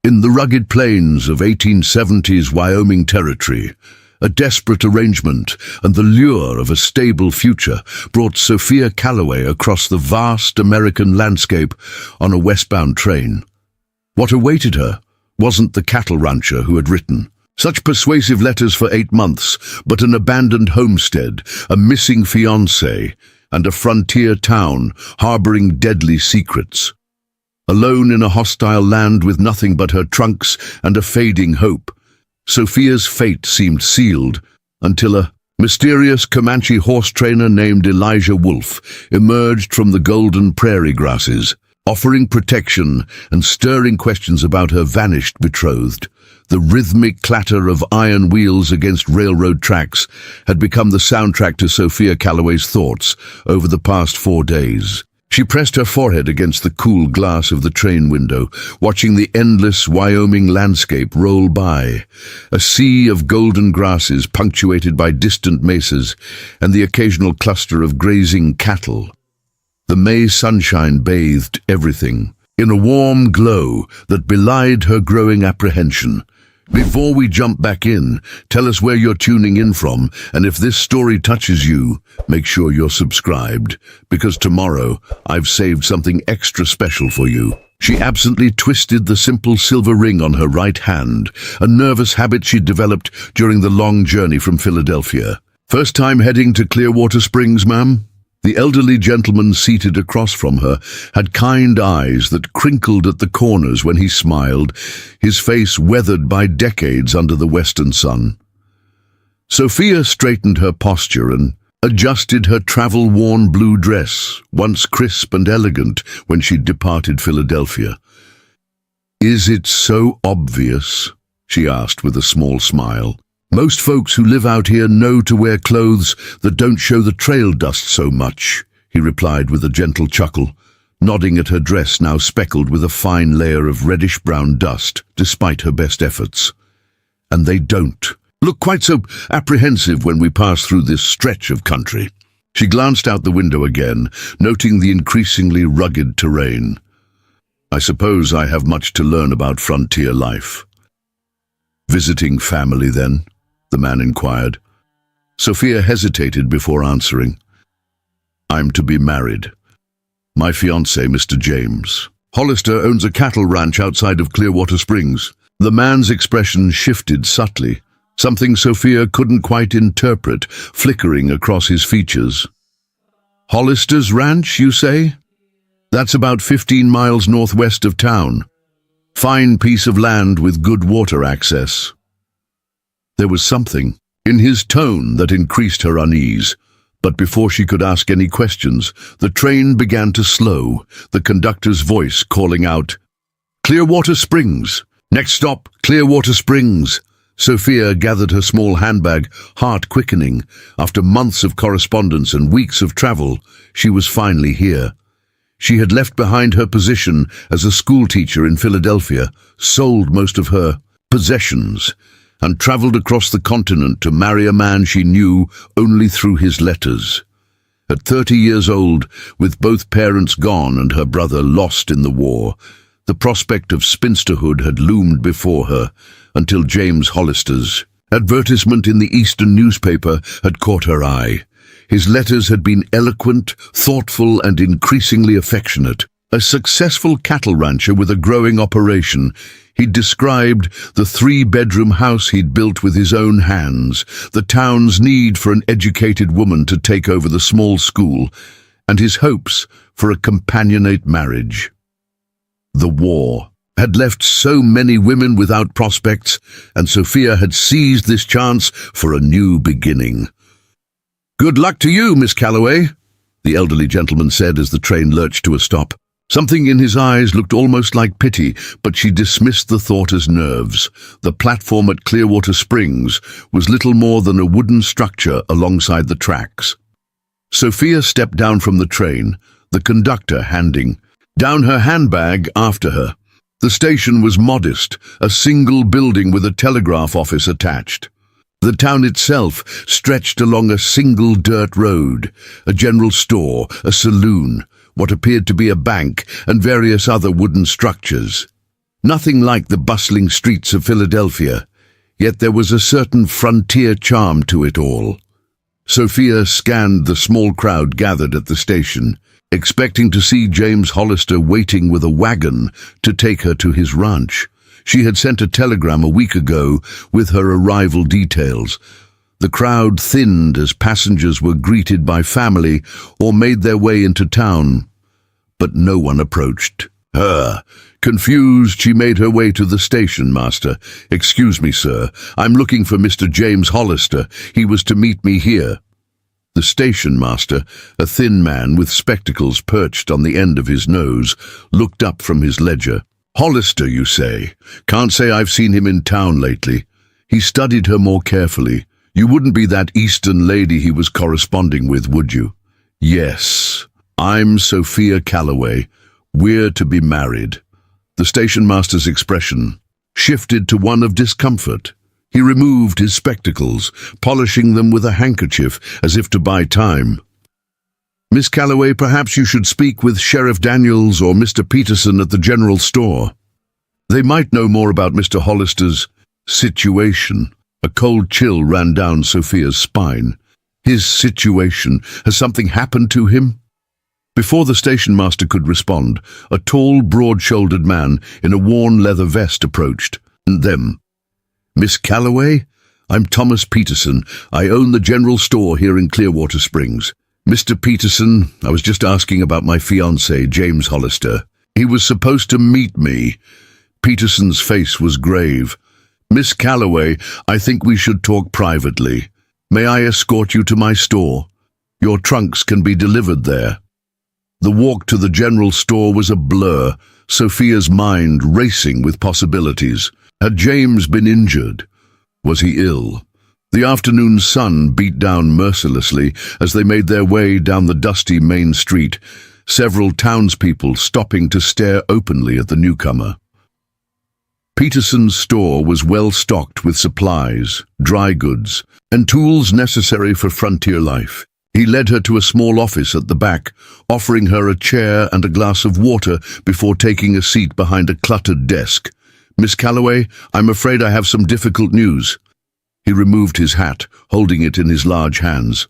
In the rugged plains of 1870s Wyoming territory, a desperate arrangement and the lure of a stable future brought Sophia Calloway across the vast American landscape on a westbound train. What awaited her wasn't the cattle rancher who had written such persuasive letters for 8 months, but an abandoned homestead, a missing fiancé, and a frontier town harboring deadly secrets. Alone in a hostile land with nothing but her trunks and a fading hope, Sophia's fate seemed sealed until a mysterious Comanche horse trainer named Elijah Wolfe emerged from the golden prairie grasses, offering protection and stirring questions about her vanished betrothed. The rhythmic clatter of iron wheels against railroad tracks had become the soundtrack to Sophia Calloway's thoughts over the past 4 days. She pressed her forehead against the cool glass of the train window, watching the endless Wyoming landscape roll by, a sea of golden grasses punctuated by distant mesas and the occasional cluster of grazing cattle. The May sunshine bathed everything in a warm glow that belied her growing apprehension. Before we jump back in, tell us where you're tuning in from, and if this story touches you, make sure you're subscribed, because tomorrow I've saved something extra special for you. She absently twisted the simple silver ring on her right hand, a nervous habit she'd developed during the long journey from Philadelphia. First time heading to Clearwater Springs, ma'am? The elderly gentleman seated across from her had kind eyes that crinkled at the corners when he smiled, his face weathered by decades under the western sun. Sophia straightened her posture and adjusted her travel-worn blue dress, once crisp and elegant when she'd departed Philadelphia. "Is it so obvious?" she asked with a small smile. "Most folks who live out here know to wear clothes that don't show the trail dust so much," he replied with a gentle chuckle, nodding at her dress now speckled with a fine layer of reddish-brown dust despite her best efforts. "And they don't look quite so apprehensive when we pass through this stretch of country." She glanced out the window again, noting the increasingly rugged terrain. "I suppose I have much to learn about frontier life." "Visiting family, then?" the man inquired. Sophia hesitated before answering. "I'm to be married. My fiancé, Mr. James. Hollister owns a cattle ranch outside of Clearwater Springs." The man's expression shifted subtly, something Sophia couldn't quite interpret, flickering across his features. "Hollister's ranch, you say? That's about 15 miles northwest of town. Fine piece of land with good water access." There was something in his tone that increased her unease, but before she could ask any questions, the train began to slow, the conductor's voice calling out, "Clearwater Springs! Next stop, Clearwater Springs!" Sophia gathered her small handbag, heart quickening. After months of correspondence and weeks of travel, she was finally here. She had left behind her position as a schoolteacher in Philadelphia, sold most of her possessions, and traveled across the continent to marry a man she knew only through his letters. At 30 years old, with both parents gone and her brother lost in the war, the prospect of spinsterhood had loomed before her until James Hollister's advertisement in the Eastern newspaper had caught her eye. His letters had been eloquent, thoughtful, and increasingly affectionate. A successful cattle rancher with a growing operation, he'd described the 3-bedroom house he'd built with his own hands, the town's need for an educated woman to take over the small school, and his hopes for a companionate marriage. The war had left so many women without prospects, and Sophia had seized this chance for a new beginning. "Good luck to you, Miss Calloway," the elderly gentleman said as the train lurched to a stop. Something in his eyes looked almost like pity, but she dismissed the thought as nerves. The platform at Clearwater Springs was little more than a wooden structure alongside the tracks. Sophia stepped down from the train, the conductor handing down her handbag after her. The station was modest, a single building with a telegraph office attached. The town itself stretched along a single dirt road, a general store, a saloon, what appeared to be a bank, and various other wooden structures. Nothing like the bustling streets of Philadelphia, yet there was a certain frontier charm to it all. Sophia scanned the small crowd gathered at the station, expecting to see James Hollister waiting with a wagon to take her to his ranch. She had sent a telegram a week ago with her arrival details. The crowd thinned as passengers were greeted by family or made their way into town, but no one approached her. Confused, she made her way to the station master. "Excuse me, sir. I'm looking for Mr. James Hollister. He was to meet me here." The station master, a thin man with spectacles perched on the end of his nose, looked up from his ledger. "Hollister, you say? Can't say I've seen him in town lately." He studied her more carefully. "You wouldn't be that Eastern lady he was corresponding with, would you?" "Yes. I'm Sophia Calloway. We're to be married." The station master's expression shifted to one of discomfort. He removed his spectacles, polishing them with a handkerchief as if to buy time. "Miss Calloway, perhaps you should speak with Sheriff Daniels or Mr. Peterson at the general store. They might know more about Mr. Hollister's situation." A cold chill ran down Sophia's spine. His situation? Has something happened to him? Before the station master could respond, a tall, broad-shouldered man in a worn leather vest approached. Them. "Miss Calloway? I'm Thomas Peterson. I own the general store here in Clearwater Springs. Mr. Peterson, I was just asking about my fiancé, James Hollister. He was supposed to meet me." Peterson's face was grave. "Miss Calloway, I think we should talk privately. May I escort you to my store? Your trunks can be delivered there." The walk to the general store was a blur, Sophia's mind racing with possibilities. Had James been injured? Was he ill? The afternoon sun beat down mercilessly as they made their way down the dusty main street, several townspeople stopping to stare openly at the newcomer. Peterson's store was well stocked with supplies, dry goods, and tools necessary for frontier life. He led her to a small office at the back, offering her a chair and a glass of water before taking a seat behind a cluttered desk. "Miss Calloway, I'm afraid I have some difficult news." He removed his hat, holding it in his large hands.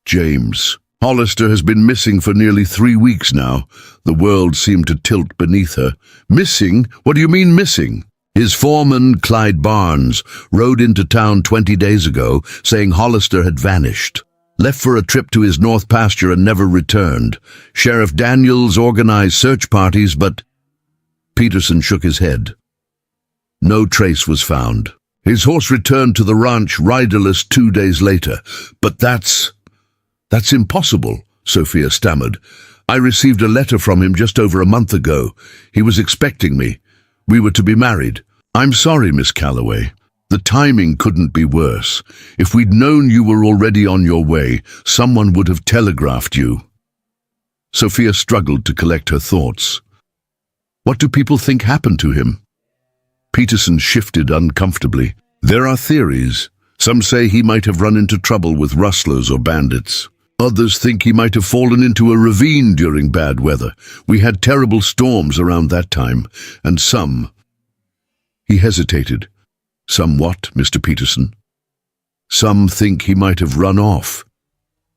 "James Hollister has been missing for nearly 3 weeks now." The world seemed to tilt beneath her. "Missing? What do you mean missing?" His foreman, Clyde Barnes, rode into town 20 days ago, saying Hollister had vanished. Left for a trip to his north pasture and never returned. Sheriff Daniels organized search parties, but... Peterson shook his head. No trace was found. His horse returned to the ranch riderless 2 days later. "But that's impossible," Sophia stammered. "I received a letter from him just over a month ago. He was expecting me. We were to be married." "I'm sorry, Miss Calloway. The timing couldn't be worse. If we'd known you were already on your way, someone would have telegraphed you." Sophia struggled to collect her thoughts. "What do people think happened to him?" Peterson shifted uncomfortably. "There are theories. Some say he might have run into trouble with rustlers or bandits. Others think he might have fallen into a ravine during bad weather. We had terrible storms around that time, and some..." He hesitated. "Some what, Mr. Peterson?" "Some think he might have run off.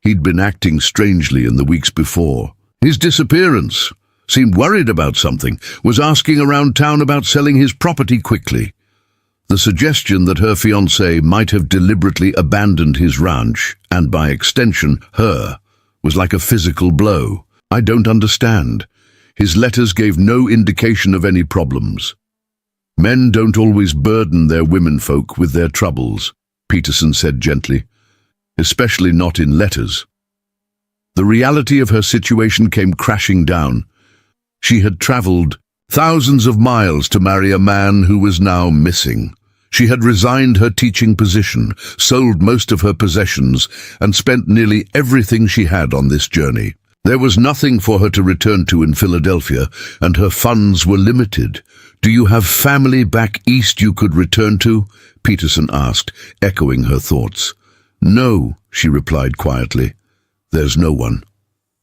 He'd been acting strangely in the weeks before. His disappearance. Seemed worried about something. Was asking around town about selling his property quickly." The suggestion that her fiancé might have deliberately abandoned his ranch, and by extension her, was like a physical blow. "I don't understand. His letters gave no indication of any problems." "Men don't always burden their womenfolk with their troubles," Peterson said gently, "especially not in letters." The reality of her situation came crashing down. She had traveled thousands of miles to marry a man who was now missing. She had resigned her teaching position, sold most of her possessions, and spent nearly everything she had on this journey. There was nothing for her to return to in Philadelphia, and her funds were limited. "Do you have family back east you could return to?" Peterson asked, echoing her thoughts. "No," she replied quietly. "There's no one."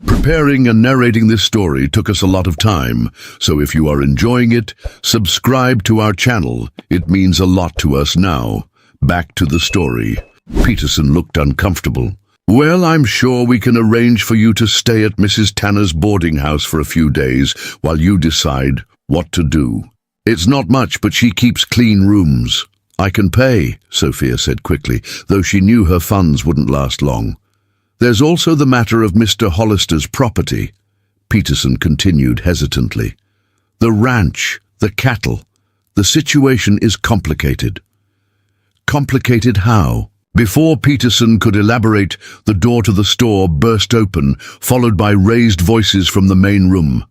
Preparing and narrating this story took us a lot of time, so if you are enjoying it, subscribe to our channel. It means a lot to us now. Back to the story. Peterson looked uncomfortable. Well, I'm sure we can arrange for you to stay at Mrs. Tanner's boarding house for a few days while you decide what to do. It's not much, but she keeps clean rooms. I can pay, Sophia said quickly, though she knew her funds wouldn't last long. There's also the matter of Mr. Hollister's property, Peterson continued hesitantly. The ranch, the cattle, the situation is complicated. Complicated how? Before Peterson could elaborate, the door to the store burst open, followed by raised voices from the main room.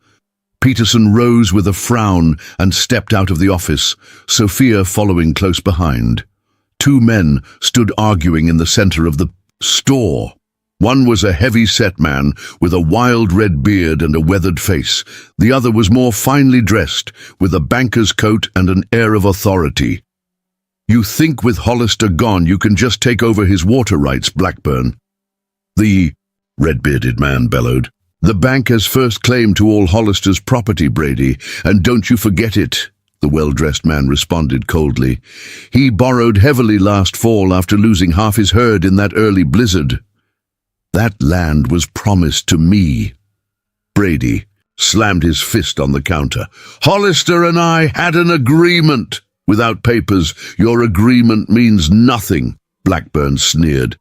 Peterson rose with a frown and stepped out of the office, Sophia following close behind. Two men stood arguing in the center of the store. One was a heavy-set man with a wild red beard and a weathered face. The other was more finely dressed, with a banker's coat and an air of authority. You think with Hollister gone you can just take over his water rights, Blackburn? The red-bearded man bellowed. The bank has first claim to all Hollister's property, Brady, and don't you forget it, the well-dressed man responded coldly. He borrowed heavily last fall after losing half his herd in that early blizzard. That land was promised to me. Brady slammed his fist on the counter. Hollister and I had an agreement. Without papers, your agreement means nothing, Blackburn sneered.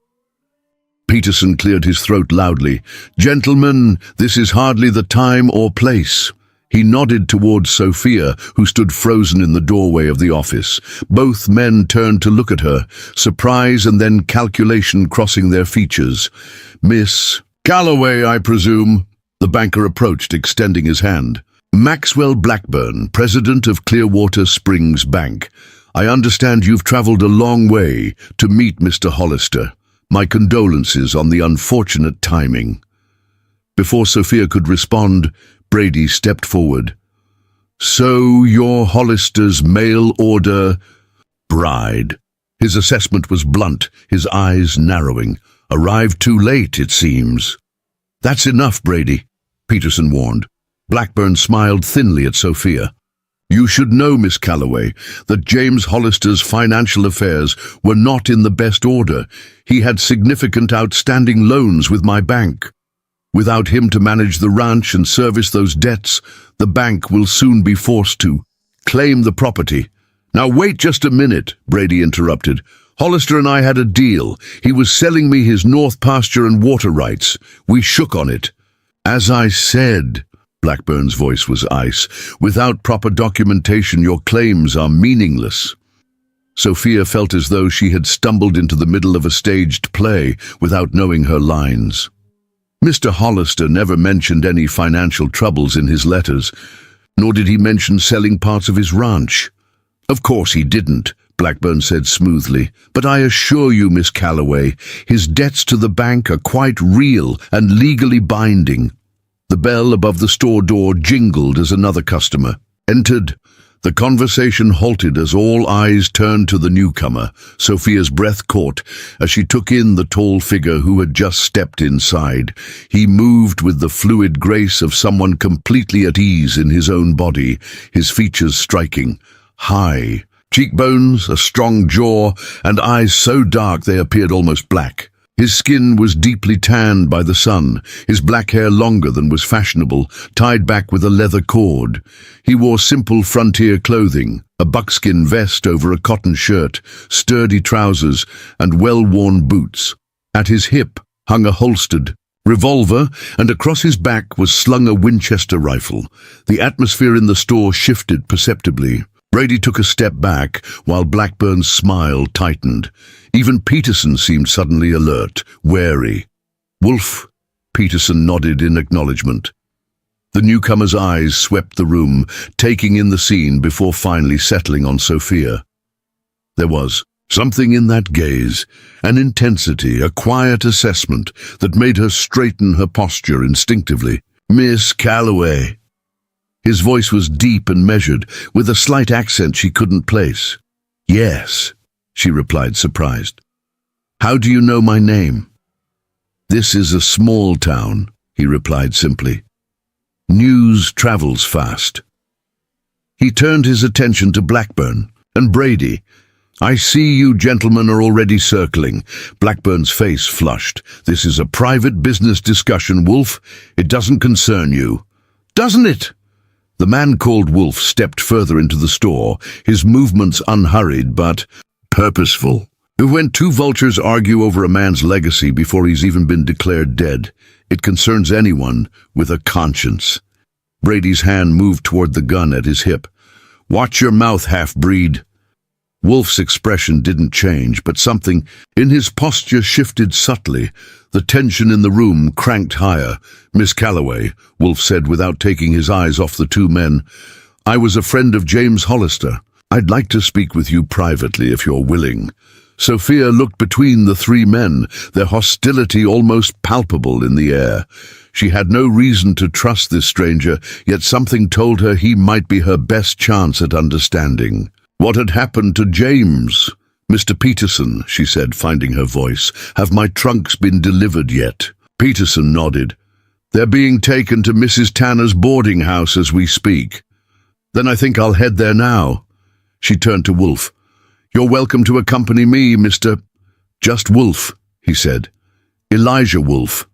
Peterson cleared his throat loudly. Gentlemen, this is hardly the time or place. He nodded towards Sophia, who stood frozen in the doorway of the office. Both men turned to look at her, surprise and then calculation crossing their features. Miss Calloway, I presume? The banker approached, extending his hand. Maxwell Blackburn, president of Clearwater Springs Bank. I understand you've traveled a long way to meet Mr. Hollister. My condolences on the unfortunate timing. Before Sophia could respond, Brady stepped forward. So you're Hollister's mail-order bride. His assessment was blunt, his eyes narrowing. Arrived too late, it seems. That's enough, Brady, Peterson warned. Blackburn smiled thinly at Sophia. You should know, Miss Calloway, that James Hollister's financial affairs were not in the best order. He had significant outstanding loans with my bank. Without him to manage the ranch and service those debts, the bank will soon be forced to claim the property. Now wait just a minute, Brady interrupted. Hollister and I had a deal. He was selling me his north pasture and water rights. We shook on it. As I said, Blackburn's voice was ice, without proper documentation your claims are meaningless. Sophia felt as though she had stumbled into the middle of a staged play without knowing her lines. Mr. Hollister never mentioned any financial troubles in his letters, nor did he mention selling parts of his ranch. Of course he didn't, Blackburn said smoothly, but I assure you, Miss Calloway, his debts to the bank are quite real and legally binding. The bell above the store door jingled as another customer entered. The conversation halted as all eyes turned to the newcomer. Sophia's breath caught as she took in the tall figure who had just stepped inside. He moved with the fluid grace of someone completely at ease in his own body, his features striking. High, cheekbones, a strong jaw, and eyes so dark they appeared almost black. His skin was deeply tanned by the sun, his black hair longer than was fashionable, tied back with a leather cord. He wore simple frontier clothing, a buckskin vest over a cotton shirt, sturdy trousers, and well-worn boots. At his hip hung a holstered revolver, and across his back was slung a Winchester rifle. The atmosphere in the store shifted perceptibly. Brady took a step back, while Blackburn's smile tightened. Even Peterson seemed suddenly alert, wary. Wolf, Peterson nodded in acknowledgement. The newcomer's eyes swept the room, taking in the scene before finally settling on Sophia. There was something in that gaze, an intensity, a quiet assessment that made her straighten her posture instinctively. Miss Calloway. His voice was deep and measured, with a slight accent she couldn't place. Yes, she replied, surprised. How do you know my name? This is a small town, he replied simply. News travels fast. He turned his attention to Blackburn and Brady. I see you gentlemen are already circling. Blackburn's face flushed. This is a private business discussion, Wolf. It doesn't concern you. Doesn't it? The man called Wolf stepped further into the store, his movements unhurried but purposeful. When two vultures argue over a man's legacy before he's even been declared dead, it concerns anyone with a conscience. Brady's hand moved toward the gun at his hip. Watch your mouth, half-breed. Wolf's expression didn't change, but something in his posture shifted subtly. The tension in the room cranked higher. Miss Calloway, Wolf said without taking his eyes off the two men, I was a friend of James Hollister. I'd like to speak with you privately if you're willing. Sophia looked between the three men, their hostility almost palpable in the air. She had no reason to trust this stranger, yet something told her he might be her best chance at understanding. What had happened to James? Mr. Peterson, she said, finding her voice. Have my trunks been delivered yet? Peterson nodded. They're being taken to Mrs. Tanner's boarding house as we speak. Then I think I'll head there now. She turned to Wolf. You're welcome to accompany me, Mr. Just Wolf, he said. Elijah Wolf.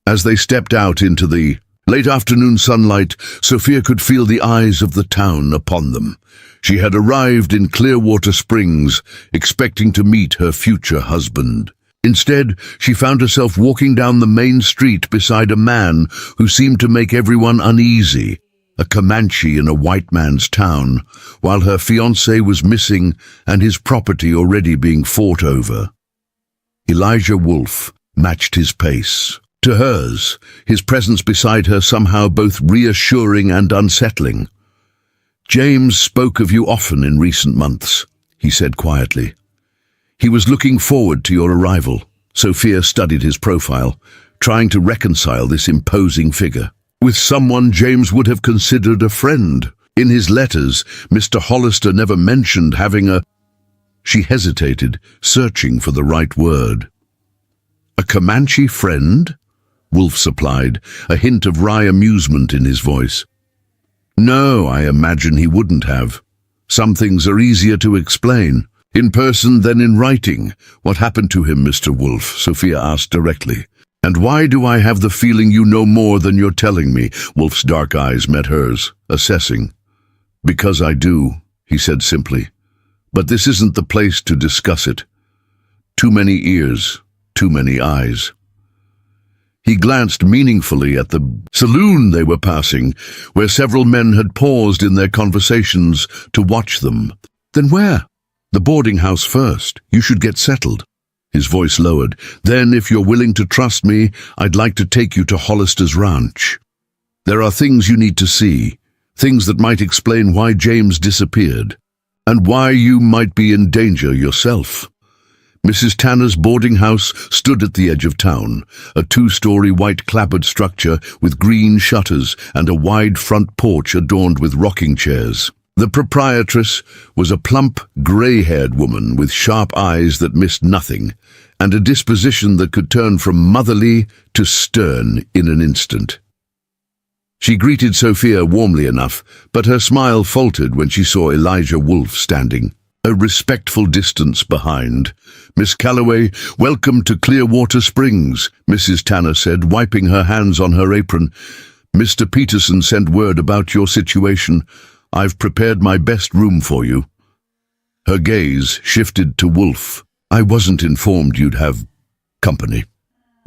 As they stepped out into the late afternoon sunlight, Sophia could feel the eyes of the town upon them. She had arrived in Clearwater Springs, expecting to meet her future husband. Instead, she found herself walking down the main street beside a man who seemed to make everyone uneasy. A Comanche in a white man's town, while her fiancé was missing and his property already being fought over. Elijah Wolf matched his pace to hers, his presence beside her somehow both reassuring and unsettling. James spoke of you often in recent months, he said quietly. He was looking forward to your arrival. Sophia studied his profile, trying to reconcile this imposing figure with someone James would have considered a friend. In his letters, Mr. Hollister never mentioned having a... She hesitated, searching for the right word. A Comanche friend? Wolf supplied, a hint of wry amusement in his voice. No, I imagine he wouldn't have. Some things are easier to explain, in person than in writing. What happened to him, Mr. Wolf? Sophia asked directly. And why do I have the feeling you know more than you're telling me? Wolf's dark eyes met hers, assessing. Because I do, he said simply. But this isn't the place to discuss it. Too many ears, too many eyes. He glanced meaningfully at the saloon they were passing, where several men had paused in their conversations to watch them. Then where? The boarding house first. You should get settled. His voice lowered. Then, if you're willing to trust me, I'd like to take you to Hollister's ranch. There are things you need to see, things that might explain why James disappeared, and why you might be in danger yourself. Mrs. Tanner's boarding house stood at the edge of town, a two-story white-clapboard structure with green shutters and a wide front porch adorned with rocking chairs. The proprietress was a plump, grey-haired woman with sharp eyes that missed nothing, and a disposition that could turn from motherly to stern in an instant. She greeted Sophia warmly enough, but her smile faltered when she saw Elijah Wolf standing, a respectful distance behind. Miss Calloway, welcome to Clearwater Springs, Mrs. Tanner said, wiping her hands on her apron. Mr. Peterson sent word about your situation. I've prepared my best room for you. Her gaze shifted to Wolf. I wasn't informed you'd have company.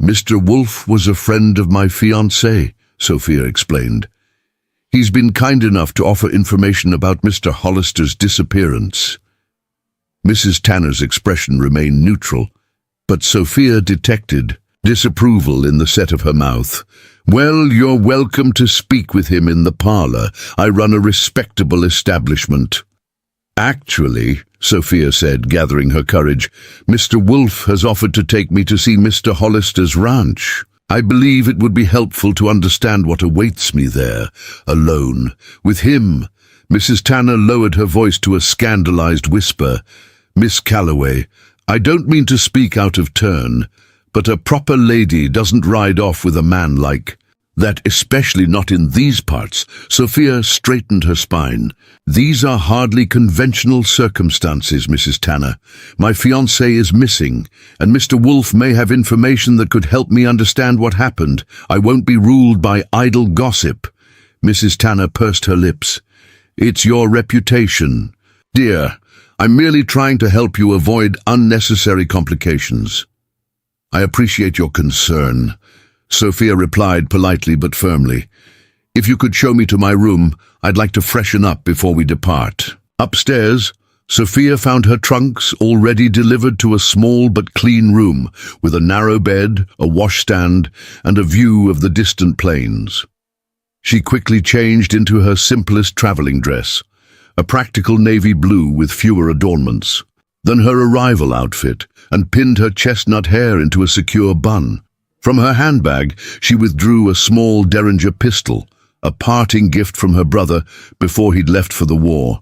Mr. Wolf was a friend of my fiancé, Sophia explained. He's been kind enough to offer information about Mr. Hollister's disappearance. Mrs. Tanner's expression remained neutral, but Sophia detected disapproval in the set of her mouth. Well, you're welcome to speak with him in the parlor. I run a respectable establishment. Actually, Sophia said, gathering her courage, Mr. Wolf has offered to take me to see Mr. Hollister's ranch. I believe it would be helpful to understand what awaits me there, alone, with him. Mrs. Tanner lowered her voice to a scandalized whisper. Miss Calloway, I don't mean to speak out of turn, but a proper lady doesn't ride off with a man like... That especially not in these parts. Sophia straightened her spine. These are hardly conventional circumstances, Mrs. Tanner. My fiancé is missing, and Mr. Wolf may have information that could help me understand what happened. I won't be ruled by idle gossip. Mrs. Tanner pursed her lips. It's your reputation. Dear, I'm merely trying to help you avoid unnecessary complications. I appreciate your concern, Sophia replied politely but firmly. If you could show me to my room, I'd like to freshen up before we depart. Upstairs, Sophia found her trunks already delivered to a small but clean room with a narrow bed, a washstand, and a view of the distant plains. She quickly changed into her simplest traveling dress, a practical navy blue with fewer adornments, then her arrival outfit, and pinned her chestnut hair into a secure bun. From her handbag, she withdrew a small Derringer pistol, a parting gift from her brother before he'd left for the war.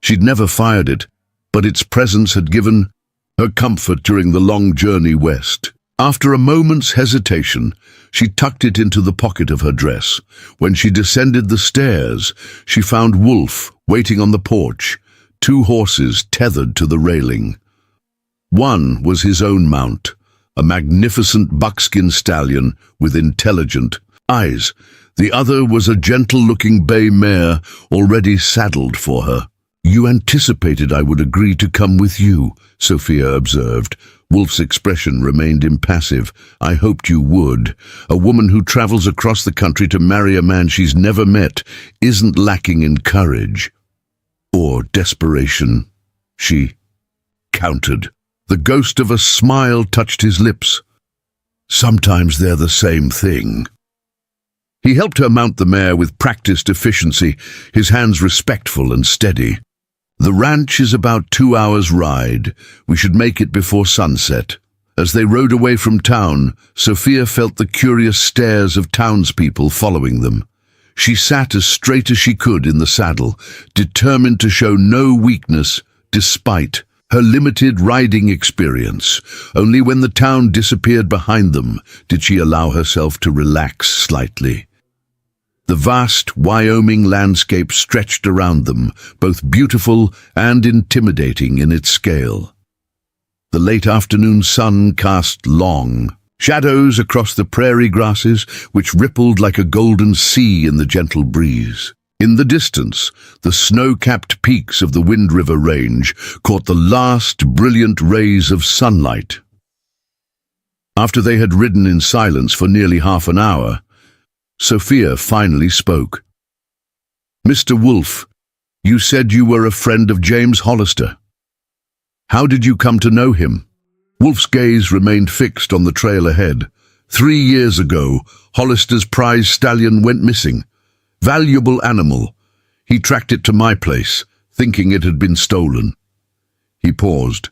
She'd never fired it, but its presence had given her comfort during the long journey west. After a moment's hesitation, she tucked it into the pocket of her dress. When she descended the stairs, she found Wolf waiting on the porch, 2 horses tethered to the railing. One was his own mount, a magnificent buckskin stallion with intelligent eyes. The other was a gentle-looking bay mare already saddled for her. You anticipated I would agree to come with you, Sophia observed. Wolf's expression remained impassive. I hoped you would. A woman who travels across the country to marry a man she's never met isn't lacking in courage or desperation, she countered. The ghost of a smile touched his lips. Sometimes they're the same thing. He helped her mount the mare with practiced efficiency, his hands respectful and steady. The ranch is about 2 hours' ride. We should make it before sunset. As they rode away from town, Sophia felt the curious stares of townspeople following them. She sat as straight as she could in the saddle, determined to show no weakness despite her limited riding experience. Only when the town disappeared behind them did she allow herself to relax slightly. The vast Wyoming landscape stretched around them, both beautiful and intimidating in its scale. The late afternoon sun cast long shadows across the prairie grasses, which rippled like a golden sea in the gentle breeze. In the distance, the snow-capped peaks of the Wind River Range caught the last brilliant rays of sunlight. After they had ridden in silence for nearly half an hour, Sophia finally spoke. Mr. Wolf, you said you were a friend of James Hollister. How did you come to know him? Wolf's gaze remained fixed on the trail ahead. 3 years ago, Hollister's prize stallion went missing. Valuable animal. He tracked it to my place, thinking it had been stolen. He paused.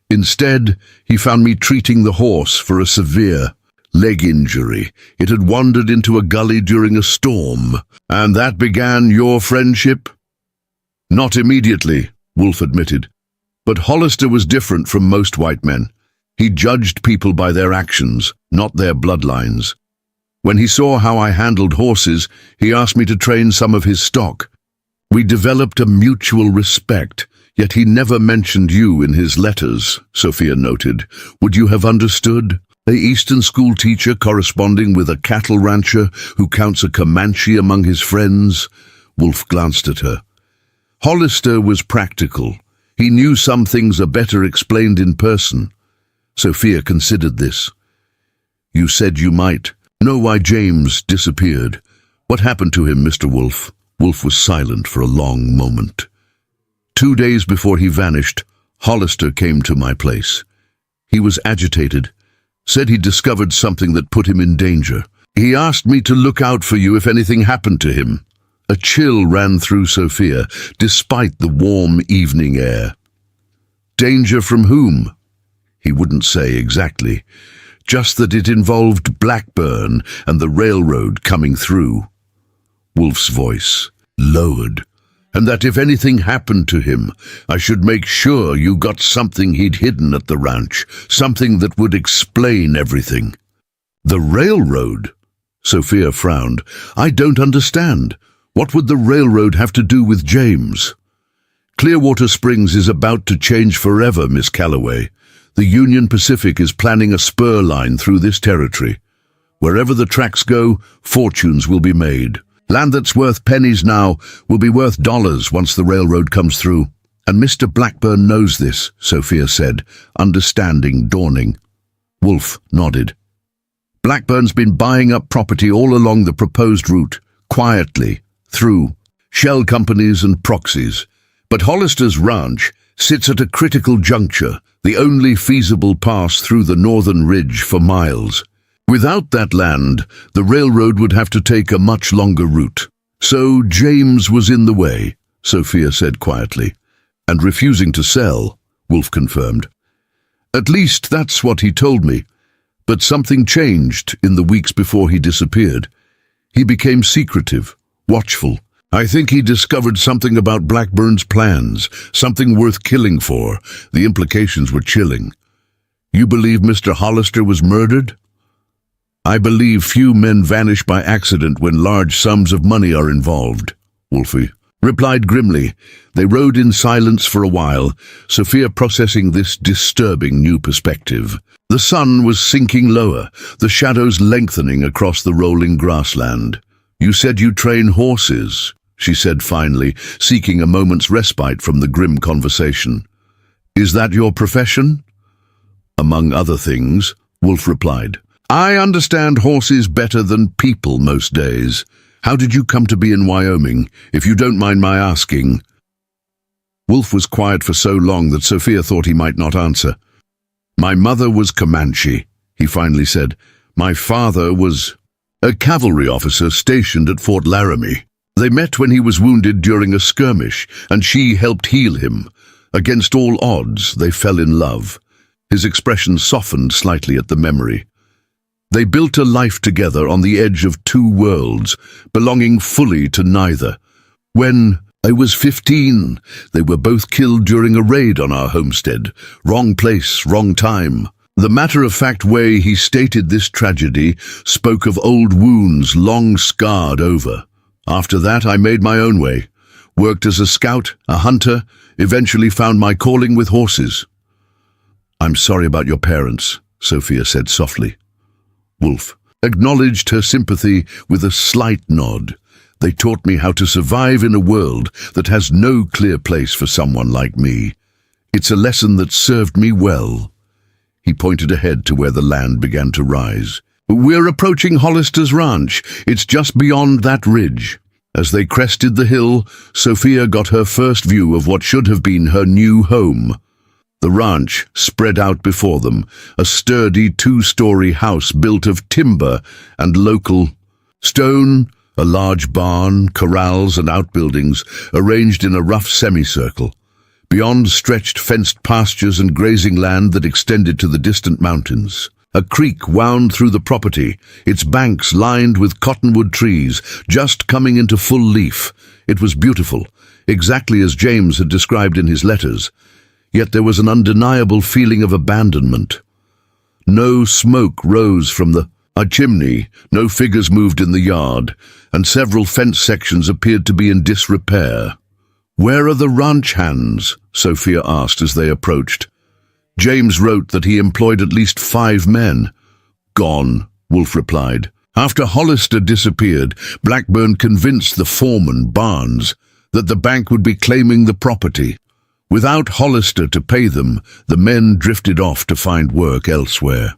Instead, he found me treating the horse for a severe leg injury. It had wandered into a gully during a storm. And that began your friendship? Not immediately, Wolf admitted. But Hollister was different from most white men. He judged people by their actions, not their bloodlines. When he saw how I handled horses, he asked me to train some of his stock. We developed a mutual respect, yet he never mentioned you in his letters, Sophia noted. Would you have understood? An Eastern school teacher corresponding with a cattle rancher who counts a Comanche among his friends? Wolf glanced at her. Hollister was practical. He knew some things are better explained in person. Sophia considered this. You said you might know why James disappeared. What happened to him, Mr. Wolf? Wolf was silent for a long moment. 2 days before he vanished, Hollister came to my place. He was agitated, said he'd discovered something that put him in danger. He asked me to look out for you if anything happened to him. A chill ran through Sophia, despite the warm evening air. Danger from whom? He wouldn't say exactly, just that it involved Blackburn and the railroad coming through. Wolf's voice lowered, and that if anything happened to him, I should make sure you got something he'd hidden at the ranch, something that would explain everything. The railroad? Sophia frowned. "I don't understand. What would the railroad have to do with James?" "Clearwater Springs is about to change forever, Miss Calloway. The Union Pacific is planning a spur line through this territory. Wherever the tracks go, fortunes will be made. Land that's worth pennies now will be worth dollars once the railroad comes through. And Mr. Blackburn knows this," Sophia said, understanding dawning. Wolf nodded. "Blackburn's been buying up property all along the proposed route, quietly, through shell companies and proxies. But Hollister's ranch sits at a critical juncture, the only feasible pass through the northern ridge for miles. Without that land, the railroad would have to take a much longer route. So James was in the way," Sophia said quietly. "And refusing to sell," Wolf confirmed. "At least that's what he told me. But something changed in the weeks before he disappeared. He became secretive, watchful. I think he discovered something about Blackburn's plans, something worth killing for. The implications were chilling." "You believe Mr. Hollister was murdered?" "I believe few men vanish by accident when large sums of money are involved," Wolfie replied grimly. They rode in silence for a while, Sophia processing this disturbing new perspective. The sun was sinking lower, the shadows lengthening across the rolling grassland. "You said you train horses," she said finally, seeking a moment's respite from the grim conversation. "Is that your profession?" "Among other things," Wolf replied. "I understand horses better than people most days. How did you come to be in Wyoming, if you don't mind my asking?" Wolf was quiet for so long that Sophia thought he might not answer. "My mother was Comanche," he finally said. "My father was a cavalry officer stationed at Fort Laramie. They met when he was wounded during a skirmish, and she helped heal him. Against all odds, they fell in love." His expression softened slightly at the memory. "They built a life together on the edge of two worlds, belonging fully to neither. When I was 15, they were both killed during a raid on our homestead. Wrong place, wrong time." The matter-of-fact way he stated this tragedy spoke of old wounds long scarred over. "After that, I made my own way. Worked as a scout, a hunter, eventually found my calling with horses." "I'm sorry about your parents," Sophia said softly. Wolf acknowledged her sympathy with a slight nod. "They taught me how to survive in a world that has no clear place for someone like me. It's a lesson that served me well." He pointed ahead to where the land began to rise. "We're approaching Hollister's ranch. It's just beyond that ridge." As they crested the hill, Sophia got her first view of what should have been her new home. The ranch spread out before them, a sturdy two-story house built of timber and local stone, a large barn, corrals and outbuildings arranged in a rough semicircle. Beyond stretched fenced pastures and grazing land that extended to the distant mountains. A creek wound through the property, its banks lined with cottonwood trees, just coming into full leaf. It was beautiful, exactly as James had described in his letters. Yet there was an undeniable feeling of abandonment. No smoke rose from a chimney, no figures moved in the yard, and several fence sections appeared to be in disrepair. "Where are the ranch hands?" Sophia asked as they approached. James wrote that he employed at least 5 men. "Gone," Wolf replied. After Hollister disappeared, Blackburn convinced the foreman, Barnes, that the bank would be claiming the property. Without Hollister to pay them, the men drifted off to find work elsewhere.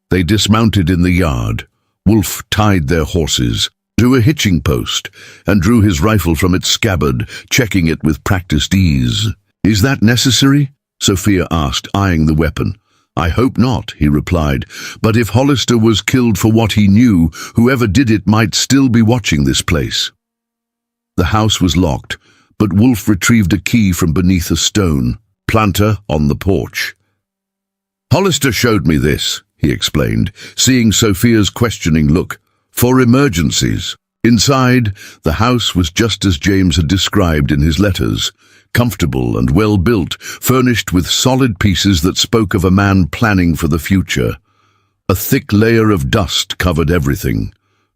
They dismounted in the yard. Wolf tied their horses to a hitching post and drew his rifle from its scabbard, checking it with practiced ease. "Is that necessary?" Sophia asked, eyeing the weapon. "I hope not," he replied, "but if Hollister was killed for what he knew, whoever did it might still be watching this place." The house was locked, but Wolf retrieved a key from beneath a stone planter on the porch. "Hollister showed me this," he explained, seeing Sophia's questioning look. "For emergencies." Inside, the house was just as James had described in his letters, comfortable and well-built, furnished with solid pieces that spoke of a man planning for the future. A thick layer of dust covered everything,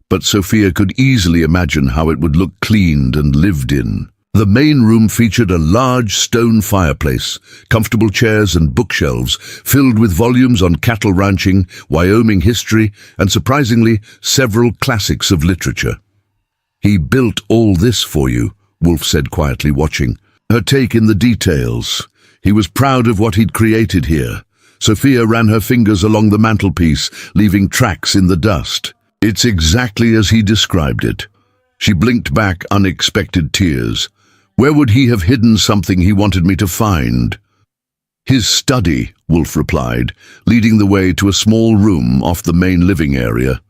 but Sophia could easily imagine how it would look cleaned and lived in. The main room featured a large stone fireplace, comfortable chairs and bookshelves filled with volumes on cattle ranching, Wyoming history, and surprisingly, several classics of literature. "He built all this for you," Wolf said quietly, watching her take in the details. He was proud of what he'd created here. Sophia ran her fingers along the mantelpiece, leaving tracks in the dust. "It's exactly as he described it." She blinked back unexpected tears. "Where would he have hidden something he wanted me to find?" "His study," Wolf replied, leading the way to a small room off the main living area.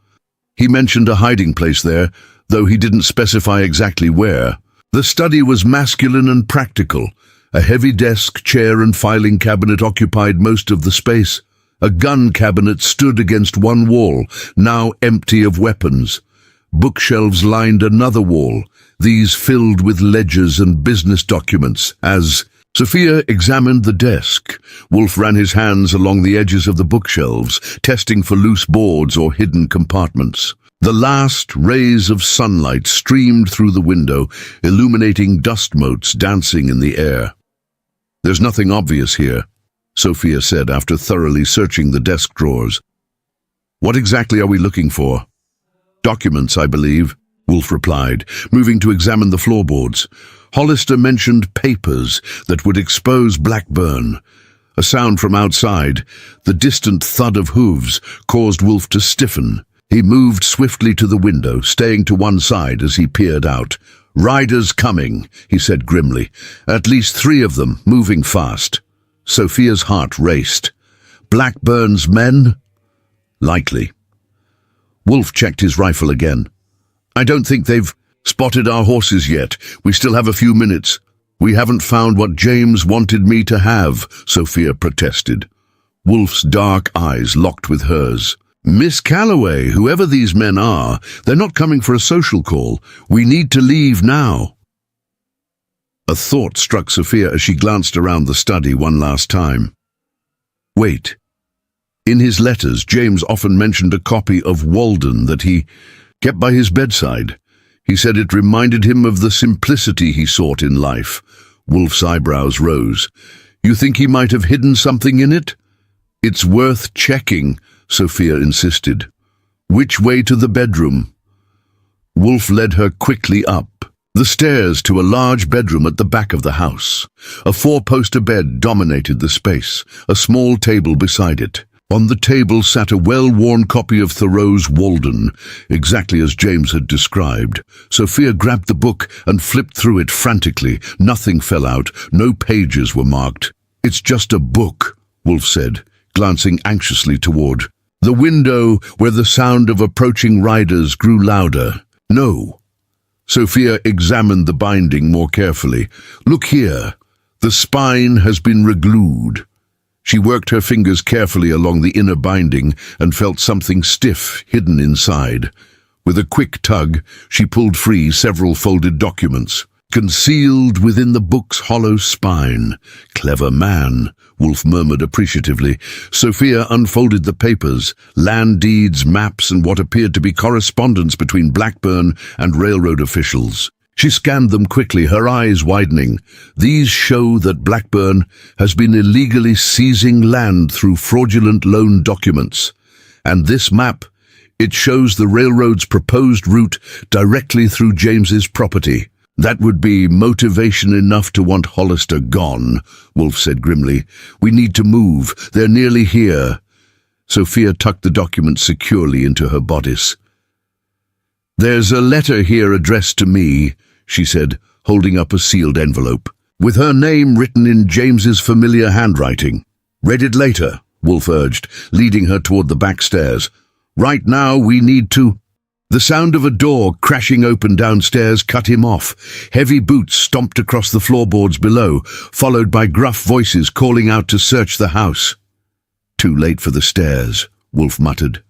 He mentioned a hiding place there, though he didn't specify exactly where. The study was masculine and practical. A heavy desk, chair and filing cabinet occupied most of the space. A gun cabinet stood against one wall, now empty of weapons. Bookshelves lined another wall, these filled with ledgers and business documents. As Sophia examined the desk, Wolf ran his hands along the edges of the bookshelves, testing for loose boards or hidden compartments. The last rays of sunlight streamed through the window, illuminating dust motes dancing in the air. "There's nothing obvious here," Sophia said after thoroughly searching the desk drawers. "What exactly are we looking for?" "Documents, I believe," Wolf replied, moving to examine the floorboards. Hollister mentioned papers that would expose Blackburn. A sound from outside, the distant thud of hooves, caused Wolf to stiffen. He moved swiftly to the window, staying to one side as he peered out. "Riders coming," he said grimly. "At least 3 of them, moving fast." Sophia's heart raced. "Blackburn's men?" "Likely." Wolf checked his rifle again. "I don't think they've spotted our horses yet. We still have a few minutes." "We haven't found what James wanted me to have," Sophia protested. Wolf's dark eyes locked with hers. "Miss Calloway, whoever these men are, they're not coming for a social call. We need to leave now." A thought struck Sophia as she glanced around the study one last time. Wait. In his letters, James often mentioned a copy of Walden that he kept by his bedside. He said it reminded him of the simplicity he sought in life. Wolf's eyebrows rose. "You think he might have hidden something in it?" "It's worth checking," Sophia insisted. "Which way to the bedroom?" Wolf led her quickly up the stairs to a large bedroom at the back of the house. A 4-poster bed dominated the space, a small table beside it. On the table sat a well-worn copy of Thoreau's Walden, exactly as James had described. Sophia grabbed the book and flipped through it frantically. Nothing fell out, no pages were marked. "It's just a book," Wolf said, glancing anxiously toward the window where the sound of approaching riders grew louder. "No." Sophia examined the binding more carefully. "Look here. The spine has been reglued." She worked her fingers carefully along the inner binding and felt something stiff hidden inside. With a quick tug, she pulled free several folded documents. "Concealed within the book's hollow spine. Clever man," Wolf murmured appreciatively. Sophia unfolded the papers, land deeds, maps, and what appeared to be correspondence between Blackburn and railroad officials. She scanned them quickly, her eyes widening. "These show that Blackburn has been illegally seizing land through fraudulent loan documents. And this map, it shows the railroad's proposed route directly through James's property. That would be motivation enough to want Hollister gone," Wolf said grimly. "We need to move. They're nearly here." Sophia tucked the document securely into her bodice. "There's a letter here addressed to me," she said, holding up a sealed envelope, with her name written in James's familiar handwriting. "Read it later," Wolf urged, leading her toward the back stairs. "Right now we need to—" The sound of a door crashing open downstairs cut him off. Heavy boots stomped across the floorboards below, followed by gruff voices calling out to search the house. "Too late for the stairs," Wolf muttered.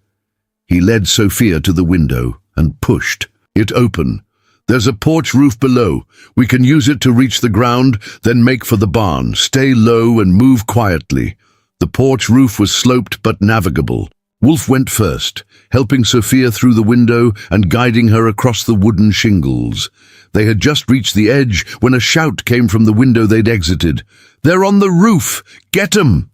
He led Sophia to the window and pushed it open. "There's a porch roof below. We can use it to reach the ground, then make for the barn. Stay low and move quietly." The porch roof was sloped but navigable. Wolf went first, helping Sophia through the window and guiding her across the wooden shingles. They had just reached the edge when a shout came from the window they'd exited. "They're on the roof! Get 'em!"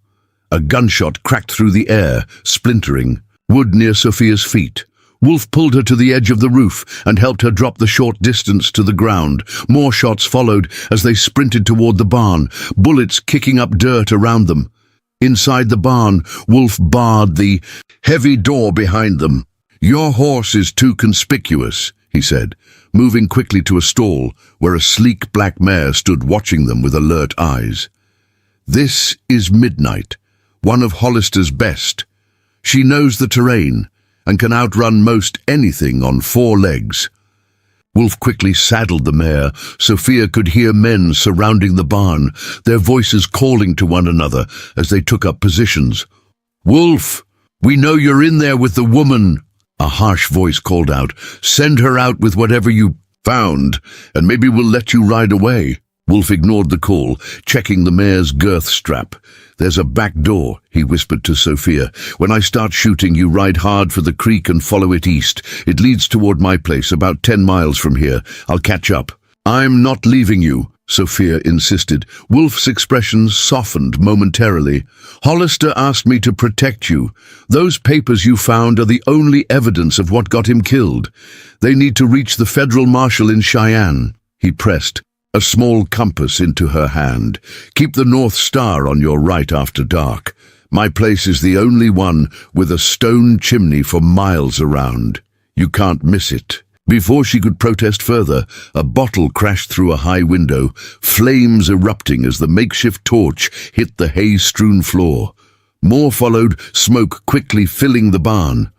A gunshot cracked through the air, splintering wood near Sophia's feet. Wolf pulled her to the edge of the roof and helped her drop the short distance to the ground. More shots followed as they sprinted toward the barn, bullets kicking up dirt around them. Inside the barn, Wolf barred the heavy door behind them. "Your horse is too conspicuous," he said, moving quickly to a stall where a sleek black mare stood watching them with alert eyes. "This is Midnight, one of Hollister's best. She knows the terrain and can outrun most anything on 4 legs." Wolf quickly saddled the mare. Sophia could hear men surrounding the barn, their voices calling to one another as they took up positions. "Wolf, we know you're in there with the woman," a harsh voice called out. "Send her out with whatever you found, and maybe we'll let you ride away." Wolf ignored the call, checking the mare's girth strap. "There's a back door," he whispered to Sophia. "When I start shooting, you ride hard for the creek and follow it east. It leads toward my place, about 10 miles from here. I'll catch up." "I'm not leaving you," Sophia insisted. Wolf's expression softened momentarily. "Hollister asked me to protect you. Those papers you found are the only evidence of what got him killed. They need to reach the federal marshal in Cheyenne." He pressed a small compass into her hand. "Keep the North Star on your right after dark. My place is the only one with a stone chimney for miles around. You can't miss it." Before she could protest further, a bottle crashed through a high window, flames erupting as the makeshift torch hit the hay-strewn floor. More followed, smoke quickly filling the barn.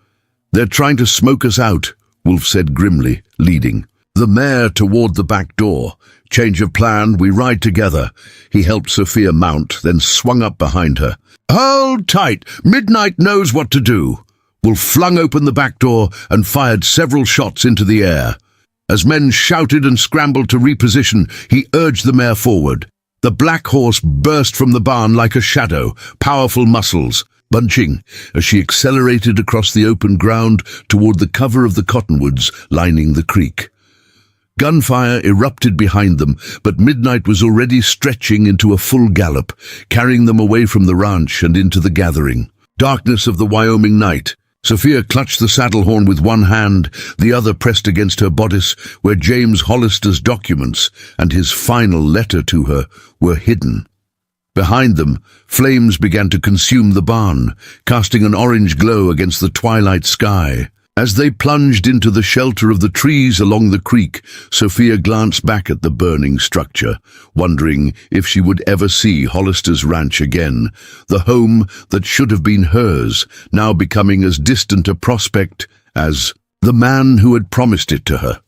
"They're trying to smoke us out," Wolf said grimly, leading the mare toward the back door. "Change of plan, we ride together." He helped Sophia mount, then swung up behind her. "Hold tight! Midnight knows what to do." Wolf flung open the back door and fired several shots into the air. As men shouted and scrambled to reposition, he urged the mare forward. The black horse burst from the barn like a shadow, powerful muscles bunching as she accelerated across the open ground toward the cover of the cottonwoods lining the creek. Gunfire erupted behind them, but Midnight was already stretching into a full gallop, carrying them away from the ranch and into the gathering darkness of the Wyoming night. Sophia clutched the saddle horn with one hand, the other pressed against her bodice, where James Hollister's documents and his final letter to her were hidden. Behind them, flames began to consume the barn, casting an orange glow against the twilight sky. As they plunged into the shelter of the trees along the creek, Sophia glanced back at the burning structure, wondering if she would ever see Hollister's ranch again, the home that should have been hers, now becoming as distant a prospect as the man who had promised it to her.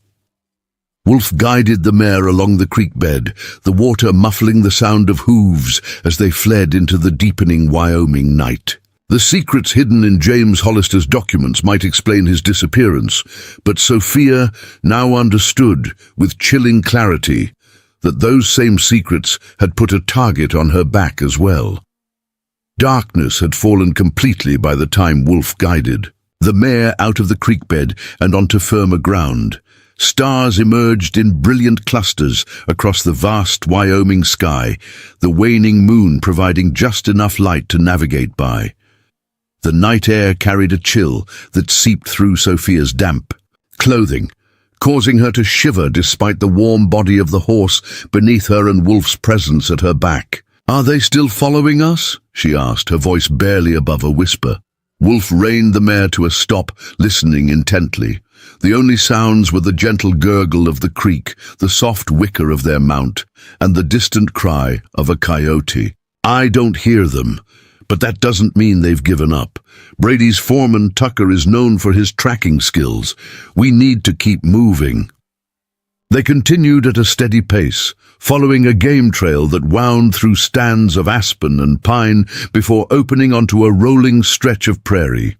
Wolf guided the mare along the creek bed, the water muffling the sound of hooves as they fled into the deepening Wyoming night. The secrets hidden in James Hollister's documents might explain his disappearance, but Sophia now understood with chilling clarity that those same secrets had put a target on her back as well. Darkness had fallen completely by the time Wolf guided the mare out of the creek bed and onto firmer ground. Stars emerged in brilliant clusters across the vast Wyoming sky, the waning moon providing just enough light to navigate by. The night air carried a chill that seeped through Sophia's damp clothing, causing her to shiver despite the warm body of the horse beneath her and Wolf's presence at her back. "Are they still following us?" she asked, her voice barely above a whisper. Wolf reined the mare to a stop, listening intently. The only sounds were the gentle gurgle of the creek, the soft whicker of their mount, and the distant cry of a coyote. "I don't hear them. But that doesn't mean they've given up. Brady's foreman Tucker is known for his tracking skills. We need to keep moving." They continued at a steady pace, following a game trail that wound through stands of aspen and pine before opening onto a rolling stretch of prairie.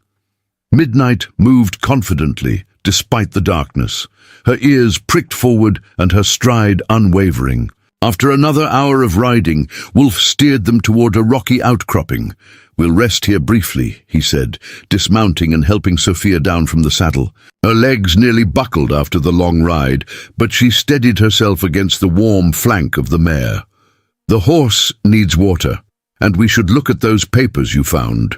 Midnight moved confidently, despite the darkness, her ears pricked forward and her stride unwavering. After another hour of riding, Wolf steered them toward a rocky outcropping, "We'll rest here briefly," he said, dismounting and helping Sophia down from the saddle. Her legs nearly buckled after the long ride, but she steadied herself against the warm flank of the mare. "The horse needs water, and we should look at those papers you found."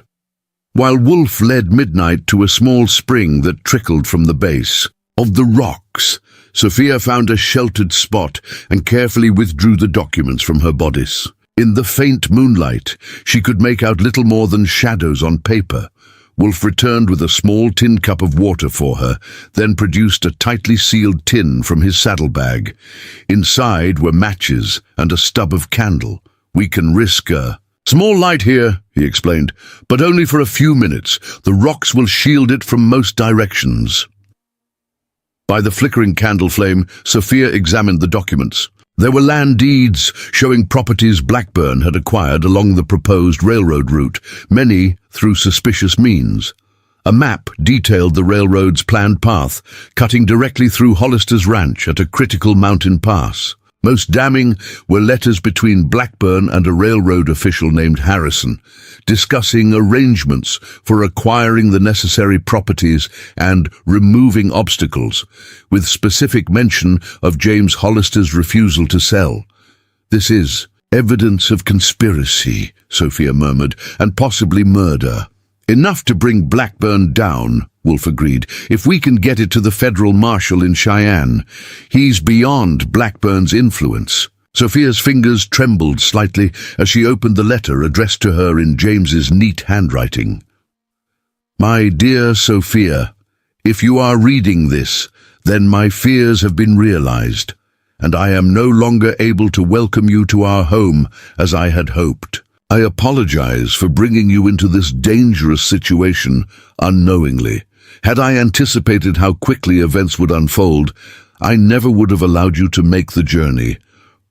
While Wolf led Midnight to a small spring that trickled from the base of the rocks, Sophia found a sheltered spot and carefully withdrew the documents from her bodice. In the faint moonlight, she could make out little more than shadows on paper. Wolf returned with a small tin cup of water for her, then produced a tightly sealed tin from his saddlebag. Inside were matches and a stub of candle. "We can risk a small light here," he explained, "but only for a few minutes. The rocks will shield it from most directions." By the flickering candle flame, Sophia examined the documents. There were land deeds showing properties Blackburn had acquired along the proposed railroad route, many through suspicious means. A map detailed the railroad's planned path, cutting directly through Hollister's ranch at a critical mountain pass. Most damning were letters between Blackburn and a railroad official named Harrison, discussing arrangements for acquiring the necessary properties and removing obstacles, with specific mention of James Hollister's refusal to sell. "This is evidence of conspiracy," Sophia murmured, "and possibly murder." "Enough to bring Blackburn down," Wolf agreed. "If we can get it to the federal marshal in Cheyenne, he's beyond Blackburn's influence." Sophia's fingers trembled slightly as she opened the letter addressed to her in James's neat handwriting. "My dear Sophia, if you are reading this, then my fears have been realized, and I am no longer able to welcome you to our home as I had hoped. I apologize for bringing you into this dangerous situation unknowingly. Had I anticipated how quickly events would unfold, I never would have allowed you to make the journey.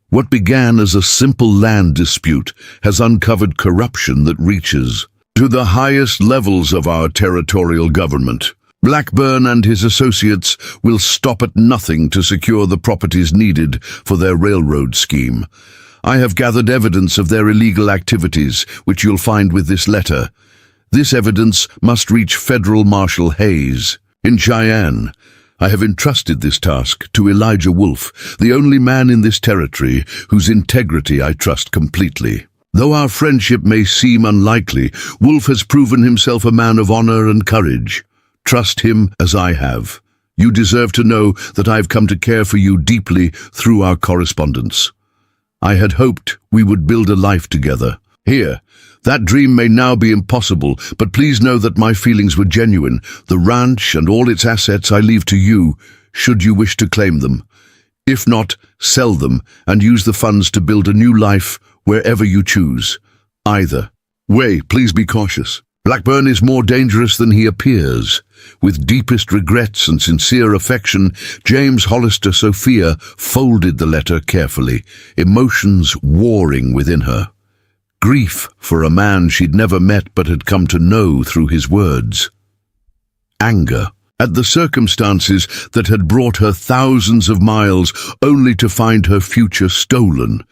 What began as a simple land dispute has uncovered corruption that reaches to the highest levels of our territorial government. Blackburn and his associates will stop at nothing to secure the properties needed for their railroad scheme. I have gathered evidence of their illegal activities, which you'll find with this letter. This evidence must reach Federal Marshal Hayes in Cheyenne. I have entrusted this task to Elijah Wolf, the only man in this territory whose integrity I trust completely. Though our friendship may seem unlikely, Wolf has proven himself a man of honor and courage. Trust him as I have. You deserve to know that I've come to care for you deeply through our correspondence. I had hoped we would build a life together. Here, that dream may now be impossible, but please know that my feelings were genuine. The ranch and all its assets I leave to you, should you wish to claim them. If not, sell them and use the funds to build a new life wherever you choose. Either way, please be cautious. Blackburn is more dangerous than he appears. With deepest regrets and sincere affection, James Hollister. Sophia folded the letter carefully, emotions warring within her. Grief for a man she'd never met but had come to know through his words. Anger at the circumstances that had brought her thousands of miles only to find her future stolen,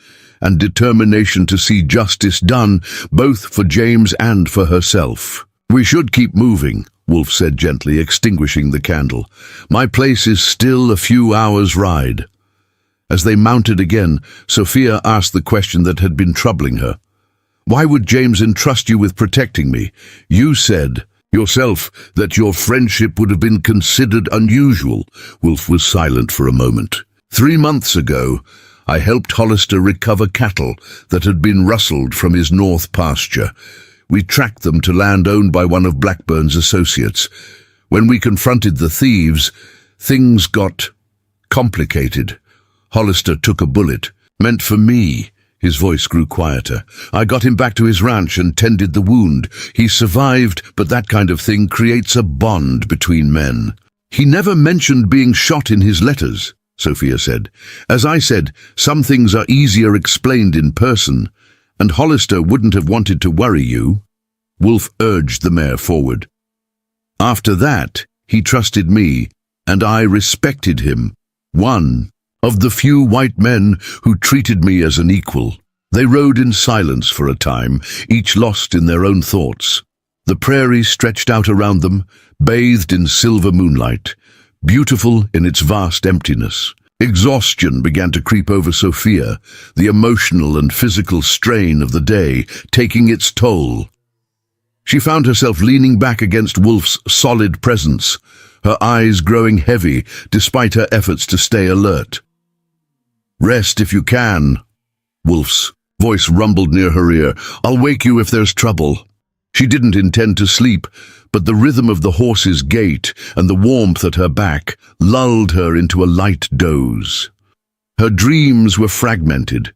and determination to see justice done both for James and for herself. "We should keep moving," Wolf said gently, extinguishing the candle. "My place is still a few hours' ride." As they mounted again, Sophia asked the question that had been troubling her. "Why would James entrust you with protecting me? You said yourself that your friendship would have been considered unusual." Wolf was silent for a moment. 3 months ago, I helped Hollister recover cattle that had been rustled from his north pasture. We tracked them to land owned by one of Blackburn's associates. When we confronted the thieves, things got complicated. Hollister took a bullet, meant for me. His voice grew quieter. I got him back to his ranch and tended the wound. He survived, but that kind of thing creates a bond between men. "He never mentioned being shot in his letters," Sophia said. "As I said, some things are easier explained in person, and Hollister wouldn't have wanted to worry you." Wolf urged the mare forward. "After that, he trusted me, and I respected him. One of the few white men who treated me as an equal. They rode in silence for a time, each lost in their own thoughts. The prairie stretched out around them, bathed in silver moonlight, beautiful in its vast emptiness. Exhaustion began to creep over Sophia, the emotional and physical strain of the day taking its toll. She found herself leaning back against Wolf's solid presence, her eyes growing heavy despite her efforts to stay alert. "Rest if you can," Wolf's voice rumbled near her ear. "I'll wake you if there's trouble." She didn't intend to sleep, but the rhythm of the horse's gait and the warmth at her back lulled her into a light doze. Her dreams were fragmented.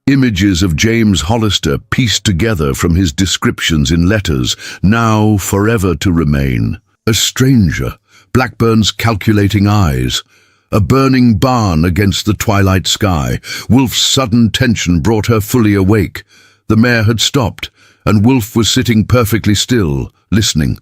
Images of James Hollister pieced together from his descriptions in letters, now forever to remain. A stranger, Blackburn's calculating eyes, a burning barn against the twilight sky. Wolf's sudden tension brought her fully awake. The mare had stopped, and Wolf was sitting perfectly still, listening.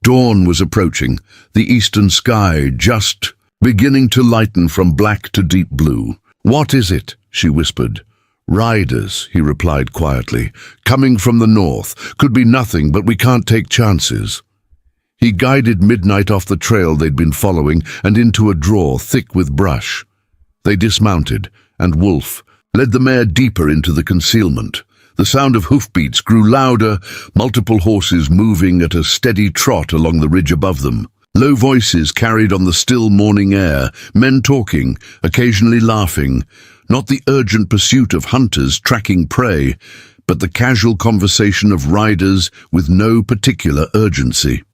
Dawn was approaching, the eastern sky just beginning to lighten from black to deep blue. "What is it?" she whispered. "Riders," he replied quietly. "Coming from the north. Could be nothing, but we can't take chances." He guided Midnight off the trail they'd been following and into a draw thick with brush. They dismounted, and Wolf led the mare deeper into the concealment. The sound of hoofbeats grew louder, multiple horses moving at a steady trot along the ridge above them. Low voices carried on the still morning air, men talking, occasionally laughing, not the urgent pursuit of hunters tracking prey, but the casual conversation of riders with no particular urgency.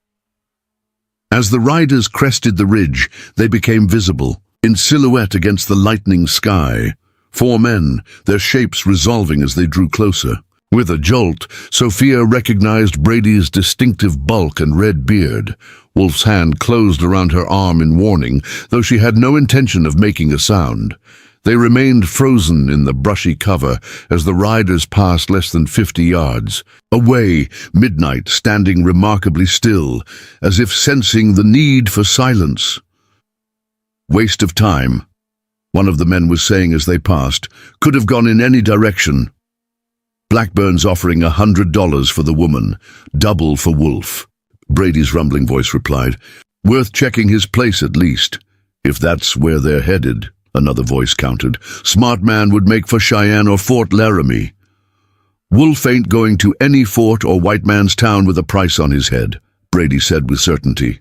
As the riders crested the ridge, they became visible, in silhouette against the lightening sky. 4 men, their shapes resolving as they drew closer. With a jolt, Sophia recognized Brady's distinctive bulk and red beard. Wolf's hand closed around her arm in warning, though she had no intention of making a sound. They remained frozen in the brushy cover as the riders passed less than 50 yards. Away, Midnight standing remarkably still, as if sensing the need for silence. "Waste of time," one of the men was saying as they passed. "Could have gone in any direction." "Blackburn's offering $100 for the woman, double for Wolf," Brady's rumbling voice replied. "Worth checking his place at least, if that's where they're headed," another voice countered. "Smart man would make for Cheyenne or Fort Laramie." "Wolf ain't going to any fort or white man's town with a price on his head," Brady said with certainty.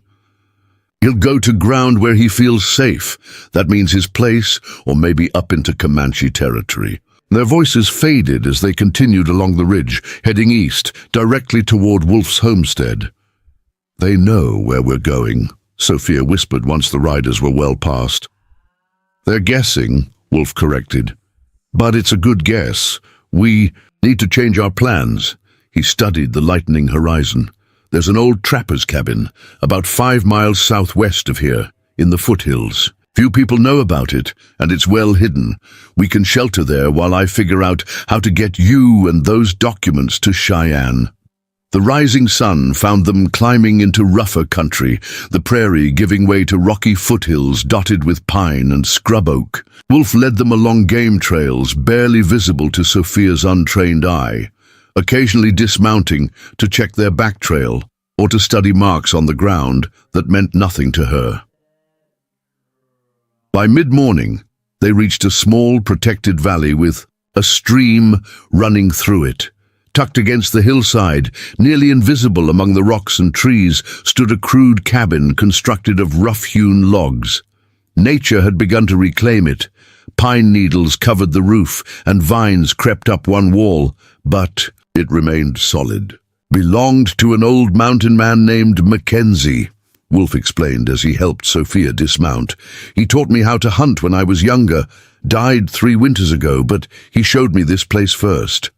"He'll go to ground where he feels safe. That means his place, or maybe up into Comanche territory." Their voices faded as they continued along the ridge, heading east, directly toward Wolf's homestead. "They know where we're going," Sophia whispered once the riders were well past. "They're guessing," Wolf corrected. "But it's a good guess. We need to change our plans." He studied the lightening horizon. "There's an old trapper's cabin, about 5 miles southwest of here, in the foothills. Few people know about it, and it's well hidden. We can shelter there while I figure out how to get you and those documents to Cheyenne." The rising sun found them climbing into rougher country, the prairie giving way to rocky foothills dotted with pine and scrub oak. Wolf led them along game trails barely visible to Sophia's untrained eye, occasionally dismounting to check their back trail or to study marks on the ground that meant nothing to her. By mid-morning, they reached a small protected valley with a stream running through it. Tucked against the hillside, nearly invisible among the rocks and trees, stood a crude cabin constructed of rough-hewn logs. Nature had begun to reclaim it. Pine needles covered the roof, and vines crept up one wall, but it remained solid. "Belonged to an old mountain man named Mackenzie," Wolf explained as he helped Sophia dismount. "He taught me how to hunt when I was younger. Died 3 winters ago, but he showed me this place first."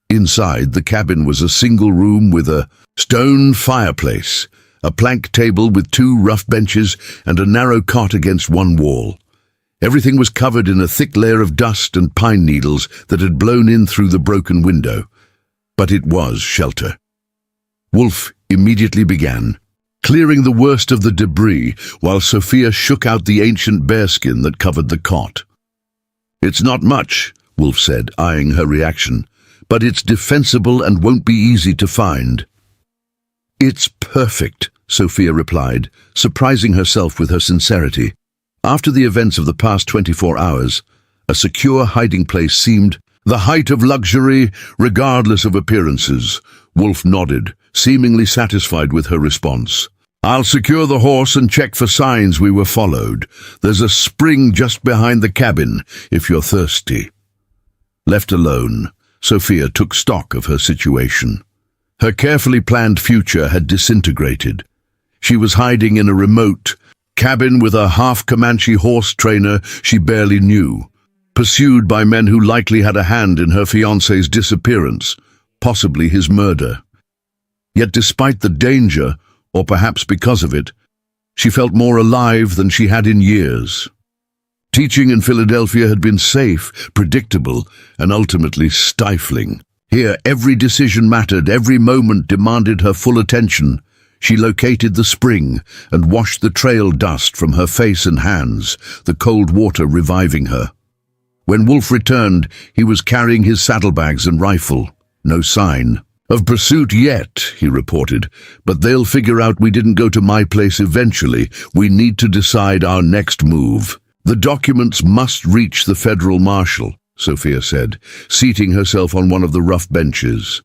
Inside, the cabin was a single room with a stone fireplace, a plank table with 2 rough benches, and a narrow cot against one wall. Everything was covered in a thick layer of dust and pine needles that had blown in through the broken window. But it was shelter. Wolf immediately began, clearing the worst of the debris while Sophia shook out the ancient bearskin that covered the cot. "It's not much," Wolf said, eyeing her reaction. "But it's defensible and won't be easy to find." "It's perfect," Sophia replied, surprising herself with her sincerity. After the events of the past 24 hours, a secure hiding place seemed the height of luxury, regardless of appearances. Wolf nodded, seemingly satisfied with her response. "I'll secure the horse and check for signs we were followed. There's a spring just behind the cabin, if you're thirsty." Left alone, Sophia took stock of her situation. Her carefully planned future had disintegrated. She was hiding in a remote cabin with a half-Comanche horse trainer she barely knew, pursued by men who likely had a hand in her fiancé's disappearance, possibly his murder. Yet despite the danger, or perhaps because of it, she felt more alive than she had in years. Teaching in Philadelphia had been safe, predictable, and ultimately stifling. Here, every decision mattered, every moment demanded her full attention. She located the spring and washed the trail dust from her face and hands, the cold water reviving her. When Wolf returned, he was carrying his saddlebags and rifle. No sign of pursuit yet, he reported, "but they'll figure out we didn't go to my place eventually. We need to decide our next move." "The documents must reach the federal marshal," Sophia said, seating herself on one of the rough benches.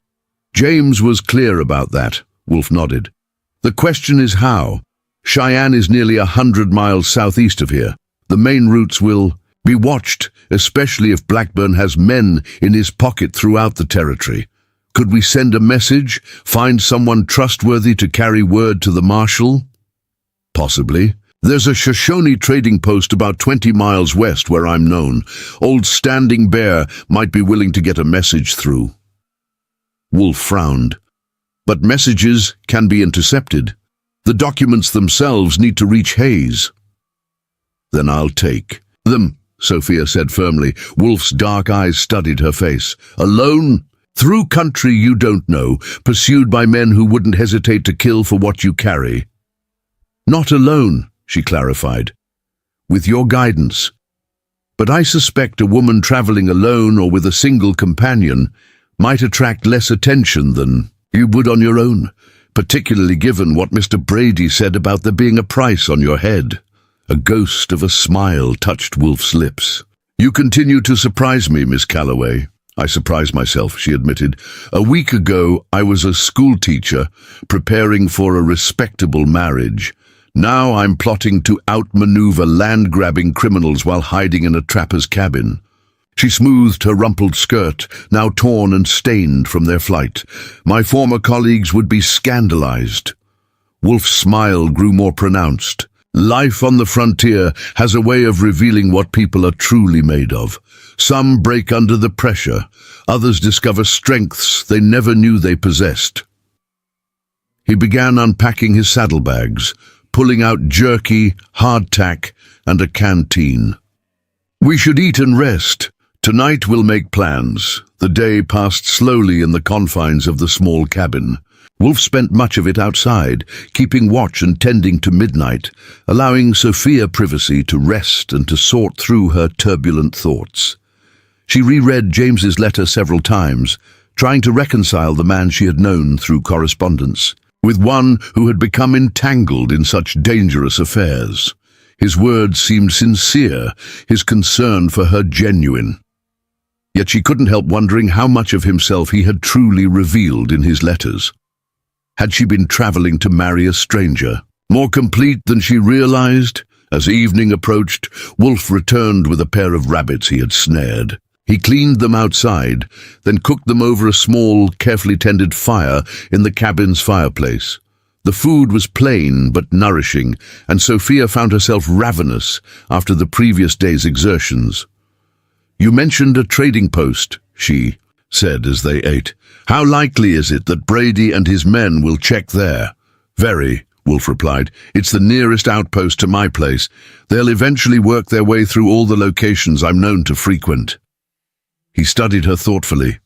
"James was clear about that," Wolf nodded. "The question is how. Cheyenne is nearly 100 miles southeast of here. The main routes will be watched, especially if Blackburn has men in his pocket throughout the territory. Could we send a message, find someone trustworthy to carry word to the marshal?" "Possibly. There's a Shoshone trading post about 20 miles west where I'm known. Old Standing Bear might be willing to get a message through." Wolf frowned. "But messages can be intercepted. The documents themselves need to reach Hayes." "Then I'll take them," Sophia said firmly. Wolf's dark eyes studied her face. "Alone? Through country you don't know, pursued by men who wouldn't hesitate to kill for what you carry?" "Not alone," she clarified. "With your guidance. But I suspect a woman traveling alone or with a single companion might attract less attention than you would on your own, particularly given what Mr. Brady said about there being a price on your head." A ghost of a smile touched Wolf's lips. "You continue to surprise me, Miss Calloway." "I surprise myself," she admitted. "A week ago, I was a schoolteacher, preparing for a respectable marriage. Now I'm plotting to outmaneuver land-grabbing criminals while hiding in a trapper's cabin." She smoothed her rumpled skirt, now torn and stained from their flight. "My former colleagues would be scandalized." Wolf's smile grew more pronounced. "Life on the frontier has a way of revealing what people are truly made of. Some break under the pressure, others discover strengths they never knew they possessed." He began unpacking his saddlebags, pulling out jerky, hardtack, and a canteen. "We should eat and rest. Tonight we'll make plans." The day passed slowly in the confines of the small cabin. Wolf spent much of it outside, keeping watch and tending to midnight, allowing Sophia privacy to rest and to sort through her turbulent thoughts. She reread James's letter several times, trying to reconcile the man she had known through correspondence with one who had become entangled in such dangerous affairs. His words seemed sincere, his concern for her genuine. Yet she couldn't help wondering how much of himself he had truly revealed in his letters. Had she been traveling to marry a stranger? More complete than she realized? As evening approached, Wolf returned with a pair of rabbits he had snared. He cleaned them outside, then cooked them over a small, carefully tended fire in the cabin's fireplace. The food was plain but nourishing, and Sophia found herself ravenous after the previous day's exertions. "You mentioned a trading post," she said as they ate. "How likely is it that Brady and his men will check there?" "Very," Wolf replied. "It's the nearest outpost to my place. They'll eventually work their way through all the locations I'm known to frequent." He studied her thoughtfully.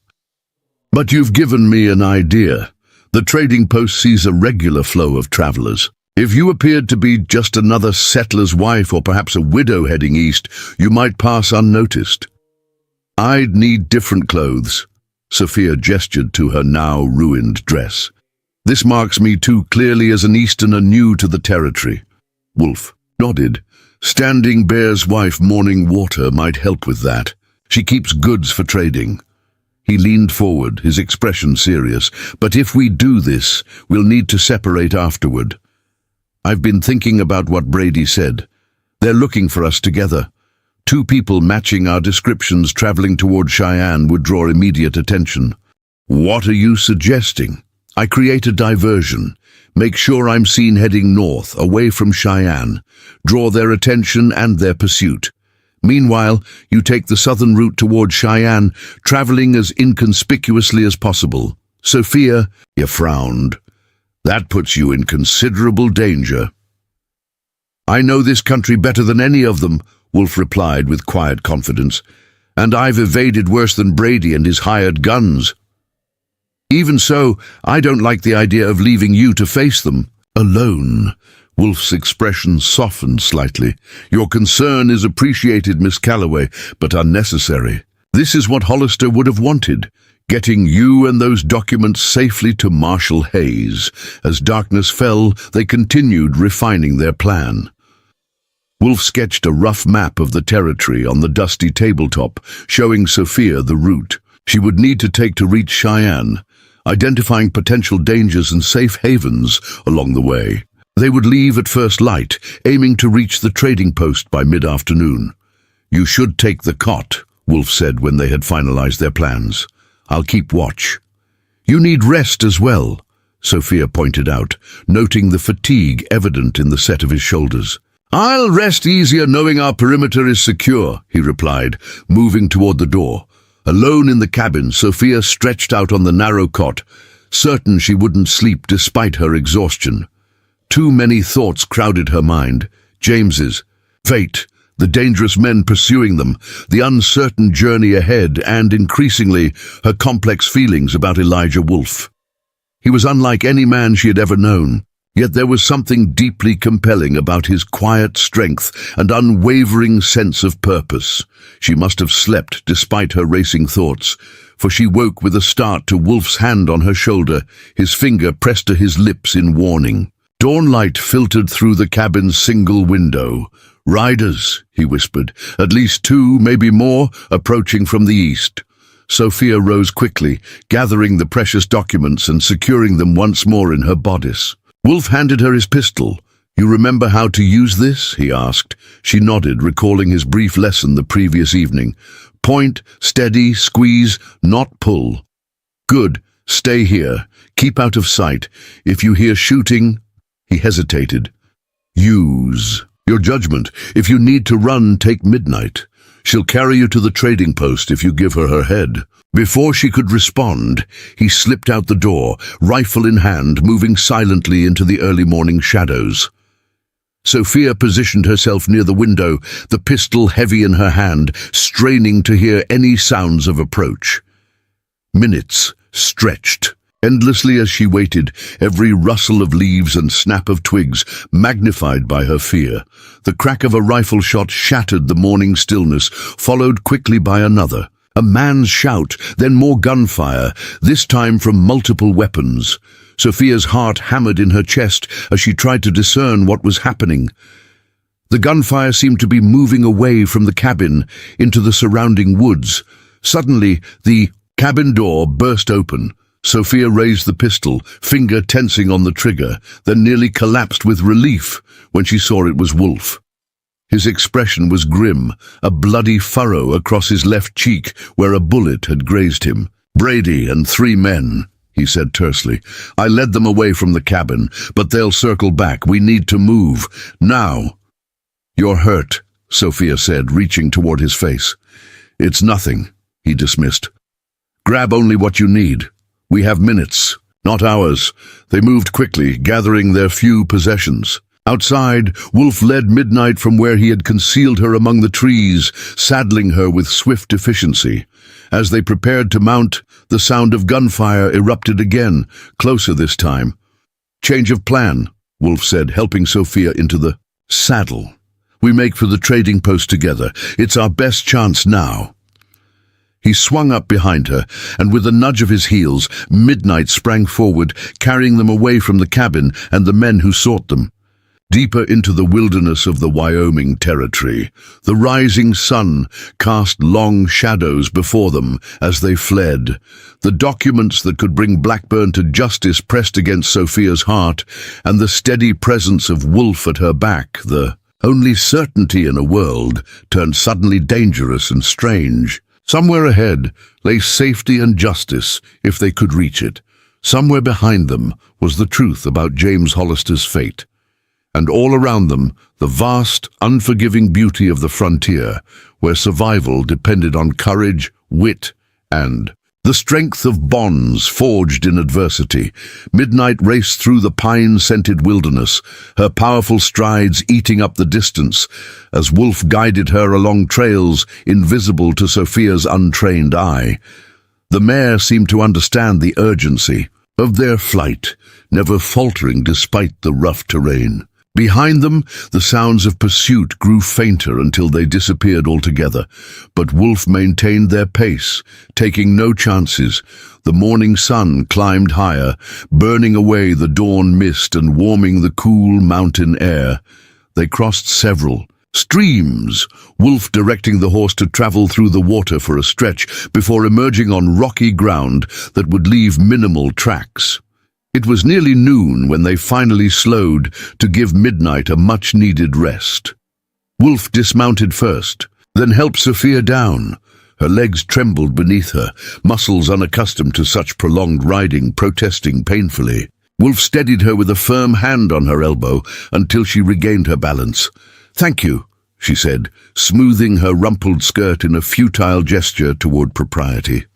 "But you've given me an idea. The trading post sees a regular flow of travelers. If you appeared to be just another settler's wife or perhaps a widow heading east, you might pass unnoticed." I'd need different clothes. Sophia gestured to her now ruined dress. This marks me too clearly as an Easterner new to the territory. Wolf nodded. Standing Bear's wife Morning Water might help with that. She keeps goods for trading. He leaned forward, his expression serious. But if we do this, we'll need to separate afterward. I've been thinking about what Brady said. They're looking for us together. Two people matching our descriptions traveling toward Cheyenne would draw immediate attention. What are you suggesting? I create a diversion. Make sure I'm seen heading north, away from Cheyenne. Draw their attention and their pursuit. Meanwhile, you take the southern route toward Cheyenne, traveling as inconspicuously as possible. Sophia, you frowned. That puts you in considerable danger. I know this country better than any of them, Wolf replied with quiet confidence, and I've evaded worse than Brady and his hired guns. Even so, I don't like the idea of leaving you to face them alone. Wolf's expression softened slightly. Your concern is appreciated, Miss Calloway, but unnecessary. This is what Hollister would have wanted, getting you and those documents safely to Marshal Hayes. As darkness fell, they continued refining their plan. Wolf sketched a rough map of the territory on the dusty tabletop, showing Sophia the route she would need to take to reach Cheyenne, identifying potential dangers and safe havens along the way. They would leave at first light, aiming to reach the trading post by mid-afternoon. You should take the cot, Wolf said when they had finalized their plans. I'll keep watch. You need rest as well, Sophia pointed out, noting the fatigue evident in the set of his shoulders. I'll rest easier knowing our perimeter is secure, he replied, moving toward the door. Alone in the cabin, Sophia stretched out on the narrow cot, certain she wouldn't sleep despite her exhaustion. Too many thoughts crowded her mind. James's fate, the dangerous men pursuing them, the uncertain journey ahead, and, increasingly, her complex feelings about Elijah Wolf. He was unlike any man she had ever known, yet there was something deeply compelling about his quiet strength and unwavering sense of purpose. She must have slept despite her racing thoughts, for she woke with a start to Wolf's hand on her shoulder, his finger pressed to his lips in warning. Dawnlight filtered through the cabin's single window. Riders, he whispered, at least two, maybe more, approaching from the east. Sophia rose quickly, gathering the precious documents and securing them once more in her bodice. Wolf handed her his pistol. You remember how to use this? He asked. She nodded, recalling his brief lesson the previous evening. Point, steady, squeeze, not pull. Good. Stay here. Keep out of sight. If you hear shooting... He hesitated. Use your judgment. If you need to run, take midnight. She'll carry you to the trading post if you give her her head. Before she could respond, he slipped out the door, rifle in hand, moving silently into the early morning shadows. Sophia positioned herself near the window, the pistol heavy in her hand, straining to hear any sounds of approach. Minutes stretched. Endlessly as she waited, every rustle of leaves and snap of twigs magnified by her fear. The crack of a rifle shot shattered the morning stillness, followed quickly by another. A man's shout, then more gunfire, this time from multiple weapons. Sophia's heart hammered in her chest as she tried to discern what was happening. The gunfire seemed to be moving away from the cabin into the surrounding woods. Suddenly, the cabin door burst open. Sophia raised the pistol, finger tensing on the trigger, then nearly collapsed with relief when she saw it was Wolf. His expression was grim, a bloody furrow across his left cheek where a bullet had grazed him. Brady and 3 men, he said tersely. I led them away from the cabin, but they'll circle back. We need to move. Now. You're hurt, Sophia said, reaching toward his face. It's nothing, he dismissed. Grab only what you need. We have minutes, not hours. They moved quickly, gathering their few possessions. Outside, Wolf led Midnight from where he had concealed her among the trees, saddling her with swift efficiency. As they prepared to mount, the sound of gunfire erupted again, closer this time. Change of plan, Wolf said, helping Sophia into the saddle. We make for the trading post together. It's our best chance now. He swung up behind her, and with a nudge of his heels, Midnight sprang forward, carrying them away from the cabin and the men who sought them. Deeper into the wilderness of the Wyoming Territory, the rising sun cast long shadows before them as they fled. The documents that could bring Blackburn to justice pressed against Sophia's heart, and the steady presence of Wolf at her back, the only certainty in a world, turned suddenly dangerous and strange. Somewhere ahead lay safety and justice, if they could reach it. Somewhere behind them was the truth about James Hollister's fate. And all around them, the vast, unforgiving beauty of the frontier, where survival depended on courage, wit, and the strength of bonds forged in adversity. Midnight raced through the pine-scented wilderness, her powerful strides eating up the distance, as Wolf guided her along trails invisible to Sophia's untrained eye. The mare seemed to understand the urgency of their flight, never faltering despite the rough terrain. Behind them, the sounds of pursuit grew fainter until they disappeared altogether, but Wolf maintained their pace, taking no chances. The morning sun climbed higher, burning away the dawn mist and warming the cool mountain air. They crossed several streams, Wolf directing the horse to travel through the water for a stretch before emerging on rocky ground that would leave minimal tracks. It was nearly noon when they finally slowed to give Midnight a much-needed rest. Wolf dismounted first, then helped Sophia down. Her legs trembled beneath her, muscles unaccustomed to such prolonged riding protesting painfully. Wolf steadied her with a firm hand on her elbow until she regained her balance. "Thank you," she said, smoothing her rumpled skirt in a futile gesture toward propriety.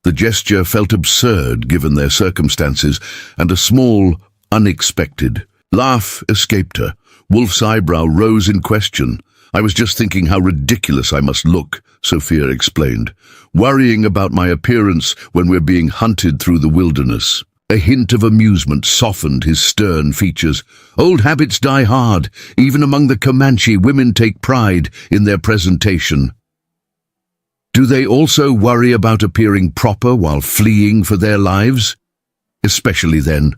The gesture felt absurd given their circumstances, and a small, unexpected laugh escaped her. Wolf's eyebrow rose in question. "I was just thinking how ridiculous I must look," Sophia explained, "worrying about my appearance when we're being hunted through the wilderness." A hint of amusement softened his stern features. "Old habits die hard. Even among the Comanche, women take pride in their presentation." "Do they also worry about appearing proper while fleeing for their lives?" "Especially then."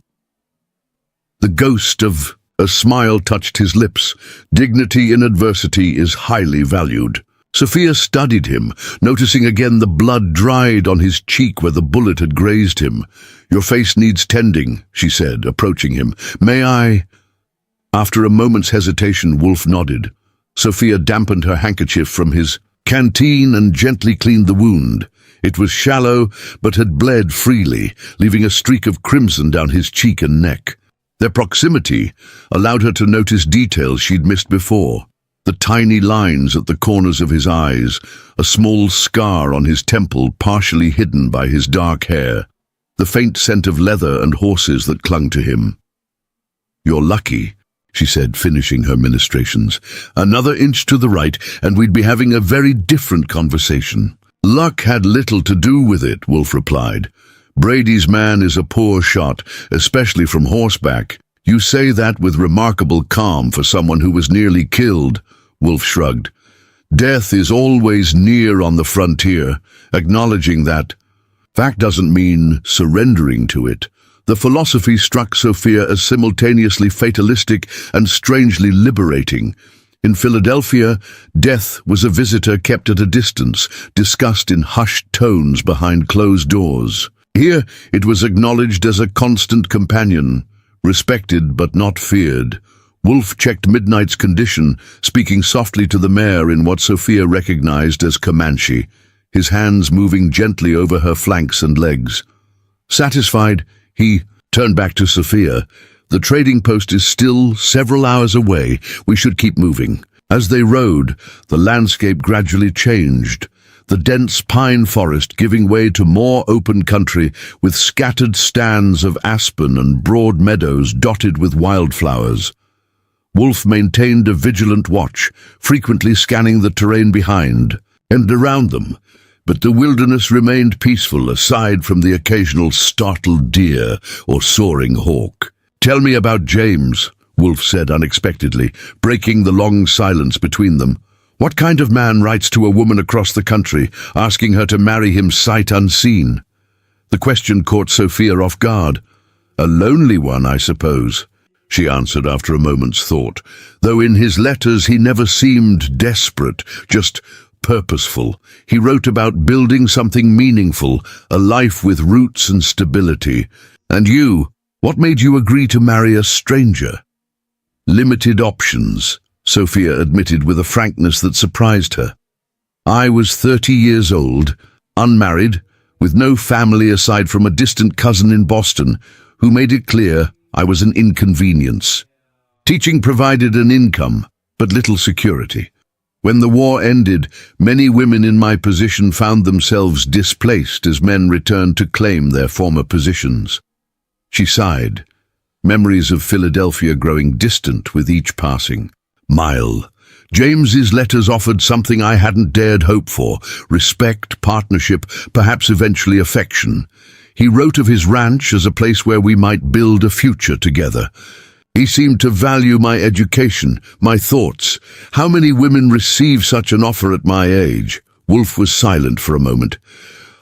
The ghost of a smile touched his lips. "Dignity in adversity is highly valued." Sophia studied him, noticing again the blood dried on his cheek where the bullet had grazed him. "Your face needs tending," she said, approaching him. "May I?" After a moment's hesitation, Wolf nodded. Sophia dampened her handkerchief from his canteen and gently cleaned the wound. It was shallow, but had bled freely, leaving a streak of crimson down his cheek and neck. Their proximity allowed her to notice details she'd missed before. The tiny lines at the corners of his eyes, a small scar on his temple partially hidden by his dark hair, the faint scent of leather and horses that clung to him. "You're lucky," she said, finishing her ministrations. "Another inch to the right, and we'd be having a very different conversation." "Luck had little to do with it," Wolf replied. "Brady's man is a poor shot, especially from horseback." "You say that with remarkable calm for someone who was nearly killed," Wolf shrugged. "Death is always near on the frontier, acknowledging that fact doesn't mean surrendering to it." The philosophy struck Sophia as simultaneously fatalistic and strangely liberating. In Philadelphia, death was a visitor kept at a distance, discussed in hushed tones behind closed doors. Here, it was acknowledged as a constant companion, respected but not feared. Wolf checked Midnight's condition, speaking softly to the mare in what Sophia recognized as Comanche, his hands moving gently over her flanks and legs. Satisfied, he turned back to Sophia. "The trading post is still several hours away. We should keep moving." As they rode, the landscape gradually changed, the dense pine forest giving way to more open country with scattered stands of aspen and broad meadows dotted with wildflowers. Wolf maintained a vigilant watch, frequently scanning the terrain behind and around them, but the wilderness remained peaceful aside from the occasional startled deer or soaring hawk. "Tell me about James," Wolf said unexpectedly, breaking the long silence between them. What kind of man writes to a woman across the country, asking her to marry him sight unseen? The question caught Sophia off guard. A lonely one, I suppose, she answered after a moment's thought, though in his letters he never seemed desperate, just purposeful. He wrote about building something meaningful, a life with roots and stability. And you, what made you agree to marry a stranger? Limited options, Sophia admitted with a frankness that surprised her. I was 30 years old, unmarried, with no family aside from a distant cousin in Boston, who made it clear I was an inconvenience. Teaching provided an income, but little security. When the war ended, many women in my position found themselves displaced as men returned to claim their former positions. She sighed, memories of Philadelphia growing distant with each passing mile. James's letters offered something I hadn't dared hope for: respect, partnership, perhaps eventually affection. He wrote of his ranch as a place where we might build a future together. He seemed to value my education, my thoughts. How many women receive such an offer at my age? Wolf was silent for a moment.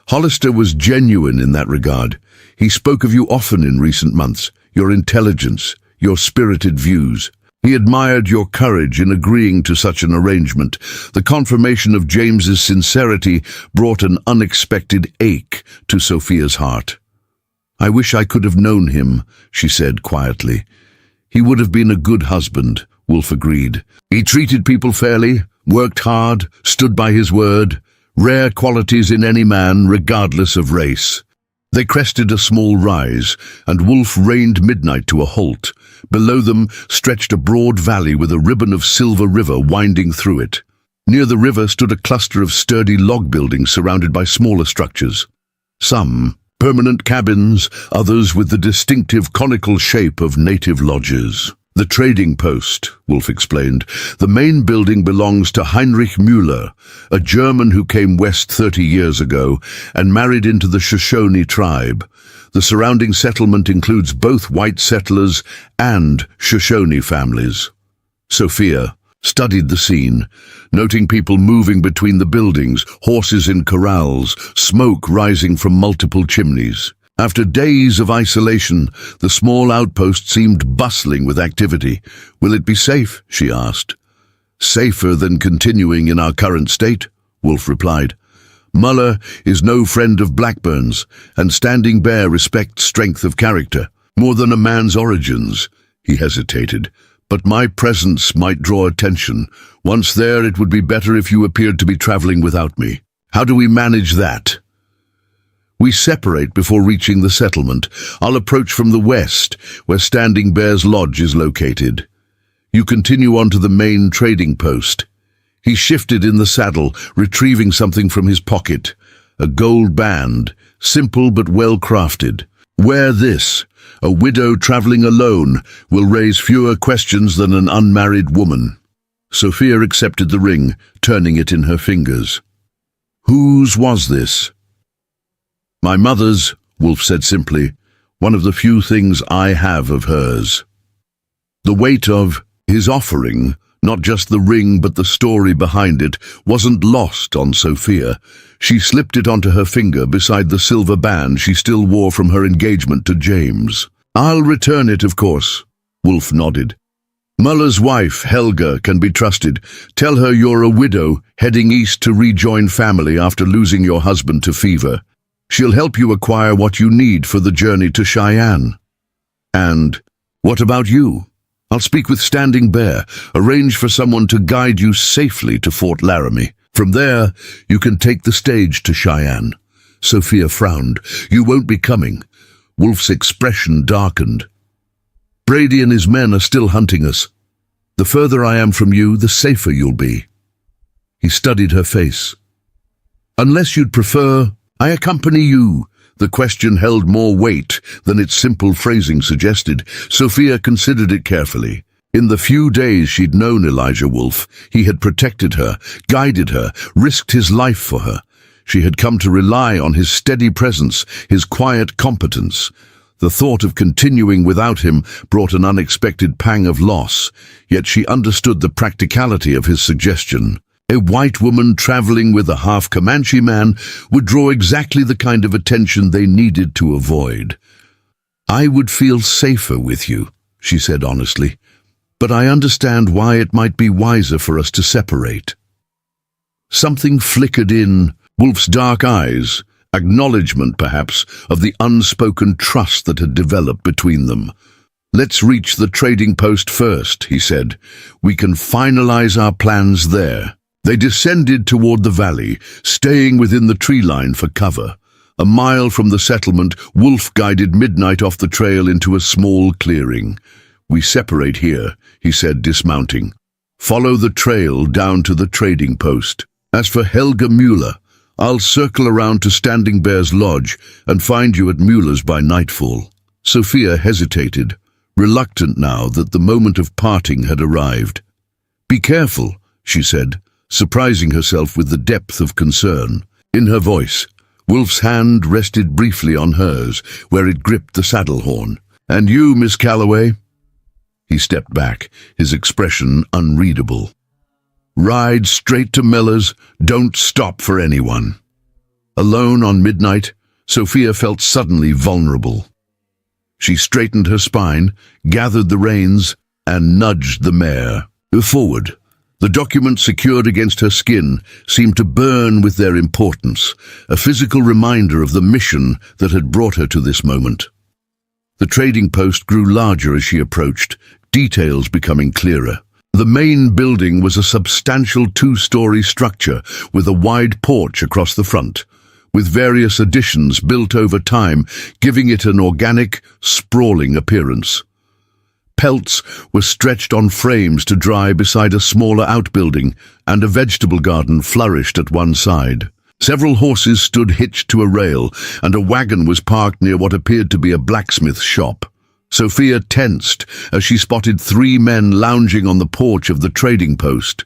Hollister was genuine in that regard. He spoke of you often in recent months, your intelligence, your spirited views. He admired your courage in agreeing to such an arrangement. The confirmation of James's sincerity brought an unexpected ache to Sophia's heart. I wish I could have known him, she said quietly. He would have been a good husband, Wolf agreed. He treated people fairly, worked hard, stood by his word, rare qualities in any man, regardless of race. They crested a small rise, and Wolf reined midnight to a halt. Below them stretched a broad valley with a ribbon of silver river winding through it. Near the river stood a cluster of sturdy log buildings surrounded by smaller structures. Some permanent cabins, others with the distinctive conical shape of native lodges. The trading post, Wolf explained. The main building belongs to Heinrich Müller, a German who came west 30 years ago and married into the Shoshone tribe. The surrounding settlement includes both white settlers and Shoshone families. Sophia studied the scene, noting people moving between the buildings, horses in corrals, smoke rising from multiple chimneys. After days of isolation, the small outpost seemed bustling with activity. Will it be safe? She asked. Safer than continuing in our current state, Wolf replied. Muller is no friend of Blackburn's, and Standing Bear respects strength of character, more than a man's origins. He hesitated. But my presence might draw attention. Once there, it would be better if you appeared to be traveling without me. How do we manage that? We separate before reaching the settlement. I'll approach from the west, where Standing Bear's lodge is located. You continue on to the main trading post. He shifted in the saddle, retrieving something from his pocket. A gold band, simple but well crafted. Wear this. A widow traveling alone will raise fewer questions than an unmarried woman. Sophia accepted the ring, turning it in her fingers. Whose was this? My mother's, Wolf said simply, one of the few things I have of hers. The weight of his offering, not just the ring but the story behind it, wasn't lost on Sophia. She slipped it onto her finger beside the silver band she still wore from her engagement to James. I'll return it, of course, Wolf nodded. Muller's wife, Helga, can be trusted. Tell her you're a widow heading east to rejoin family after losing your husband to fever. She'll help you acquire what you need for the journey to Cheyenne. And what about you? I'll speak with Standing Bear, arrange for someone to guide you safely to Fort Laramie. From there, you can take the stage to Cheyenne. Sophia frowned. You won't be coming. Wolf's expression darkened. Brady and his men are still hunting us. The further I am from you, the safer you'll be. He studied her face. Unless you'd prefer, I accompany you. The question held more weight than its simple phrasing suggested. Sophia considered it carefully. In the few days she'd known Elijah Wolf, he had protected her, guided her, risked his life for her. She had come to rely on his steady presence, his quiet competence. The thought of continuing without him brought an unexpected pang of loss, yet she understood the practicality of his suggestion. A white woman traveling with a half Comanche man would draw exactly the kind of attention they needed to avoid. "I would feel safer with you," she said honestly, "but I understand why it might be wiser for us to separate." Something flickered in Wolf's dark eyes, acknowledgement perhaps of the unspoken trust that had developed between them. "Let's reach the trading post first," he said. "We can finalize our plans there." They descended toward the valley, staying within the tree line for cover. A mile from the settlement, Wolf guided Midnight off the trail into a small clearing. "We separate here," he said, dismounting. "Follow the trail down to the trading post. As for Helga Mueller, I'll circle around to Standing Bear's lodge and find you at Mueller's by nightfall." Sophia hesitated, reluctant now that the moment of parting had arrived. "Be careful," she said, surprising herself with the depth of concern in her voice. Wolf's hand rested briefly on hers, where it gripped the saddle horn. "And you, Miss Calloway?" He stepped back, his expression unreadable. "Ride straight to Miller's, don't stop for anyone." Alone on Midnight, Sophia felt suddenly vulnerable. She straightened her spine, gathered the reins, and nudged the mare forward. The documents secured against her skin seemed to burn with their importance, a physical reminder of the mission that had brought her to this moment. The trading post grew larger as she approached, details becoming clearer. The main building was a substantial two-story structure with a wide porch across the front, with various additions built over time, giving it an organic, sprawling appearance. Pelts were stretched on frames to dry beside a smaller outbuilding, and a vegetable garden flourished at one side. Several horses stood hitched to a rail, and a wagon was parked near what appeared to be a blacksmith shop. Sophia tensed as she spotted 3 men lounging on the porch of the trading post.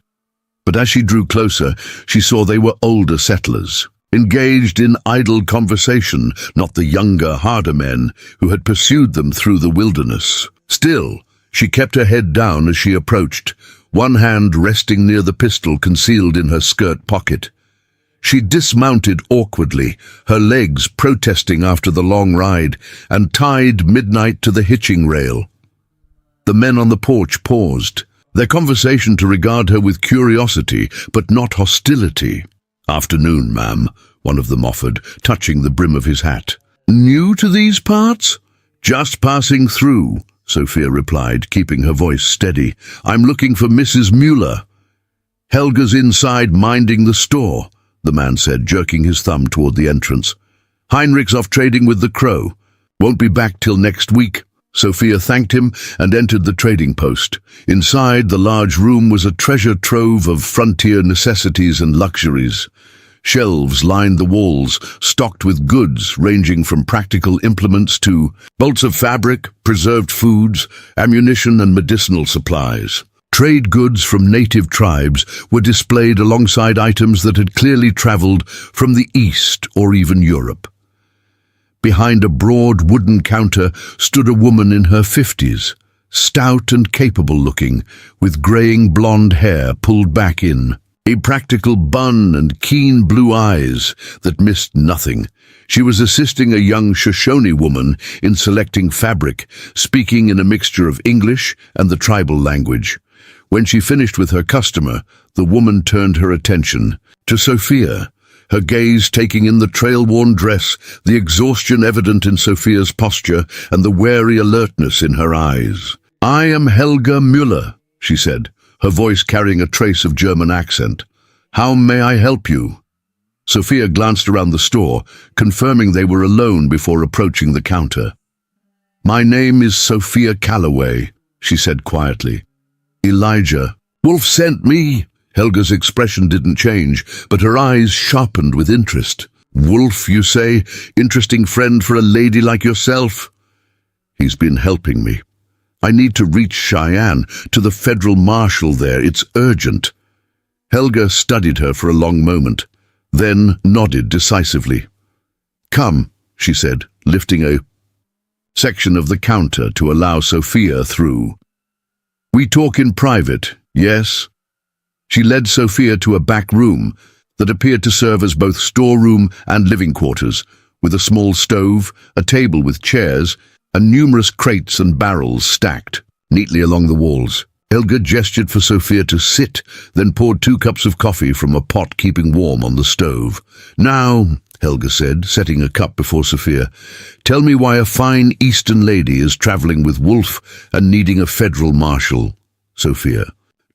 But as she drew closer, she saw they were older settlers, engaged in idle conversation, not the younger, harder men who had pursued them through the wilderness. Still, she kept her head down as she approached, one hand resting near the pistol concealed in her skirt pocket. She dismounted awkwardly, her legs protesting after the long ride, and tied Midnight to the hitching rail. The men on the porch paused, their conversation to regard her with curiosity, but not hostility. "Afternoon, ma'am," one of them offered, touching the brim of his hat. "New to these parts?" "Just passing through," Sophia replied, keeping her voice steady. "I'm looking for Mrs. Mueller." "Helga's inside minding the store," the man said, jerking his thumb toward the entrance. "Heinrich's off trading with the Crow. Won't be back till next week." Sophia thanked him and entered the trading post. Inside, the large room was a treasure trove of frontier necessities and luxuries. Shelves lined the walls, stocked with goods ranging from practical implements to bolts of fabric, preserved foods, ammunition and medicinal supplies. Trade goods from native tribes were displayed alongside items that had clearly traveled from the East or even Europe. Behind a broad wooden counter stood a woman in her 50s, stout and capable-looking, with graying blonde hair pulled back in, a practical bun and keen blue eyes that missed nothing. She was assisting a young Shoshone woman in selecting fabric, speaking in a mixture of English and the tribal language. When she finished with her customer, the woman turned her attention to Sophia, her gaze taking in the trail-worn dress, the exhaustion evident in Sophia's posture, and the wary alertness in her eyes. "I am Helga Mueller," she said, her voice carrying a trace of German accent. "How may I help you?" Sophia glanced around the store, confirming they were alone before approaching the counter. "My name is Sophia Calloway," she said quietly. "Elijah." "Wolf sent me." Helga's expression didn't change, but her eyes sharpened with interest. "Wolf, you say? Interesting friend for a lady like yourself?" "He's been helping me. I need to reach Cheyenne, to the federal marshal there. It's urgent." Helga studied her for a long moment, then nodded decisively. "Come," she said, lifting a section of the counter to allow Sophia through. "We talk in private, yes?" She led Sophia to a back room that appeared to serve as both storeroom and living quarters, with a small stove, a table with chairs, and numerous crates and barrels stacked neatly along the walls. Helga gestured for Sophia to sit, then poured 2 cups of coffee from a pot keeping warm on the stove. "Now," Helga said, setting a cup before Sophia, "tell me why a fine Eastern lady is traveling with Wolf and needing a federal marshal." Sophia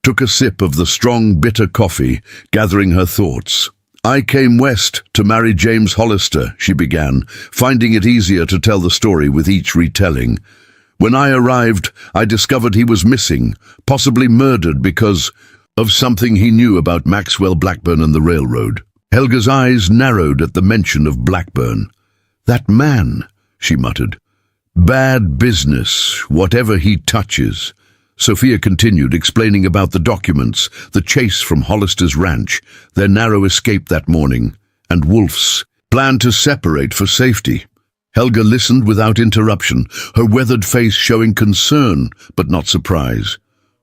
took a sip of the strong, bitter coffee, gathering her thoughts. "I came west to marry James Hollister," she began, finding it easier to tell the story with each retelling. "When I arrived, I discovered he was missing, possibly murdered because of something he knew about Maxwell Blackburn and the railroad." Helga's eyes narrowed at the mention of Blackburn. "That man," she muttered. "Bad business, whatever he touches." Sophia continued, explaining about the documents, the chase from Hollister's ranch, their narrow escape that morning, and Wolf's plan to separate for safety. Helga listened without interruption, her weathered face showing concern but not surprise.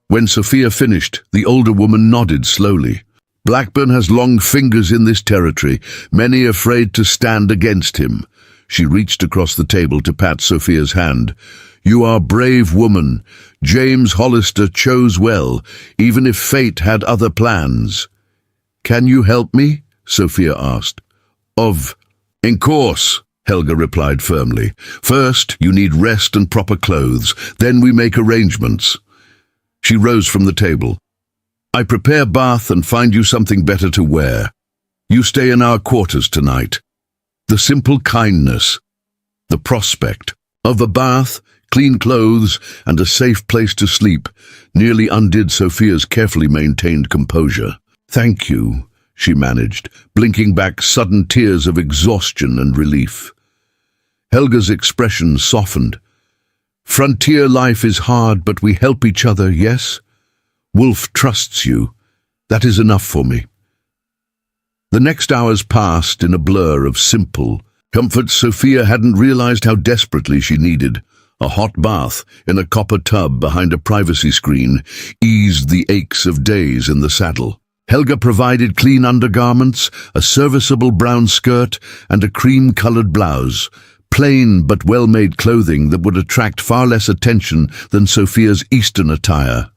When Sophia finished, the older woman nodded slowly. "Blackburn has long fingers in this territory, many afraid to stand against him." She reached across the table to pat Sophia's hand. "You are a brave woman. James Hollister chose well, even if fate had other plans." "Can you help me?" Sophia asked. "In course," Helga replied firmly. "First, you need rest and proper clothes, then we make arrangements." She rose from the table. "I prepare bath and find you something better to wear. You stay in our quarters tonight." The simple kindness, the prospect of a bath, clean clothes, and a safe place to sleep nearly undid Sophia's carefully maintained composure. "Thank you," she managed, blinking back sudden tears of exhaustion and relief. Helga's expression softened. "Frontier life is hard, but we help each other, yes? Wolf trusts you. That is enough for me." The next hours passed in a blur of simple comforts Sophia hadn't realized how desperately she needed. A hot bath in a copper tub behind a privacy screen eased the aches of days in the saddle. Helga provided clean undergarments, a serviceable brown skirt, and a cream-colored blouse, plain but well-made clothing that would attract far less attention than Sophia's Eastern attire.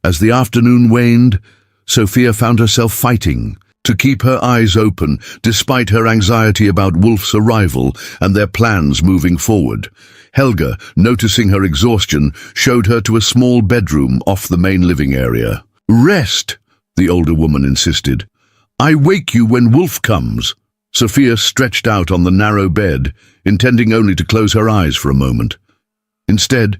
As the afternoon waned, Sophia found herself fighting to keep her eyes open, despite her anxiety about Wolf's arrival and their plans moving forward. Helga, noticing her exhaustion, showed her to a small bedroom off the main living area. "Rest," the older woman insisted. "I wake you when Wolf comes." Sophia stretched out on the narrow bed, intending only to close her eyes for a moment. Instead,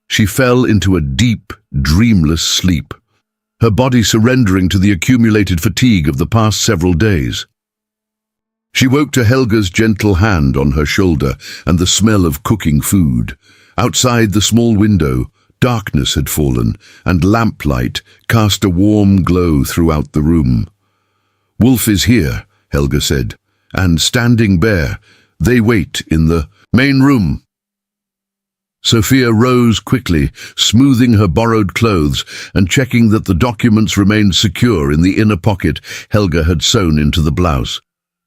she fell into a deep, dreamless sleep, her body surrendering to the accumulated fatigue of the past several days. She woke to Helga's gentle hand on her shoulder and the smell of cooking food. Outside the small window, darkness had fallen, and lamplight cast a warm glow throughout the room. "Wolf is here," Helga said, "and standing bare. They wait in the main room." Sophia rose quickly, smoothing her borrowed clothes and checking that the documents remained secure in the inner pocket Helga had sewn into the blouse.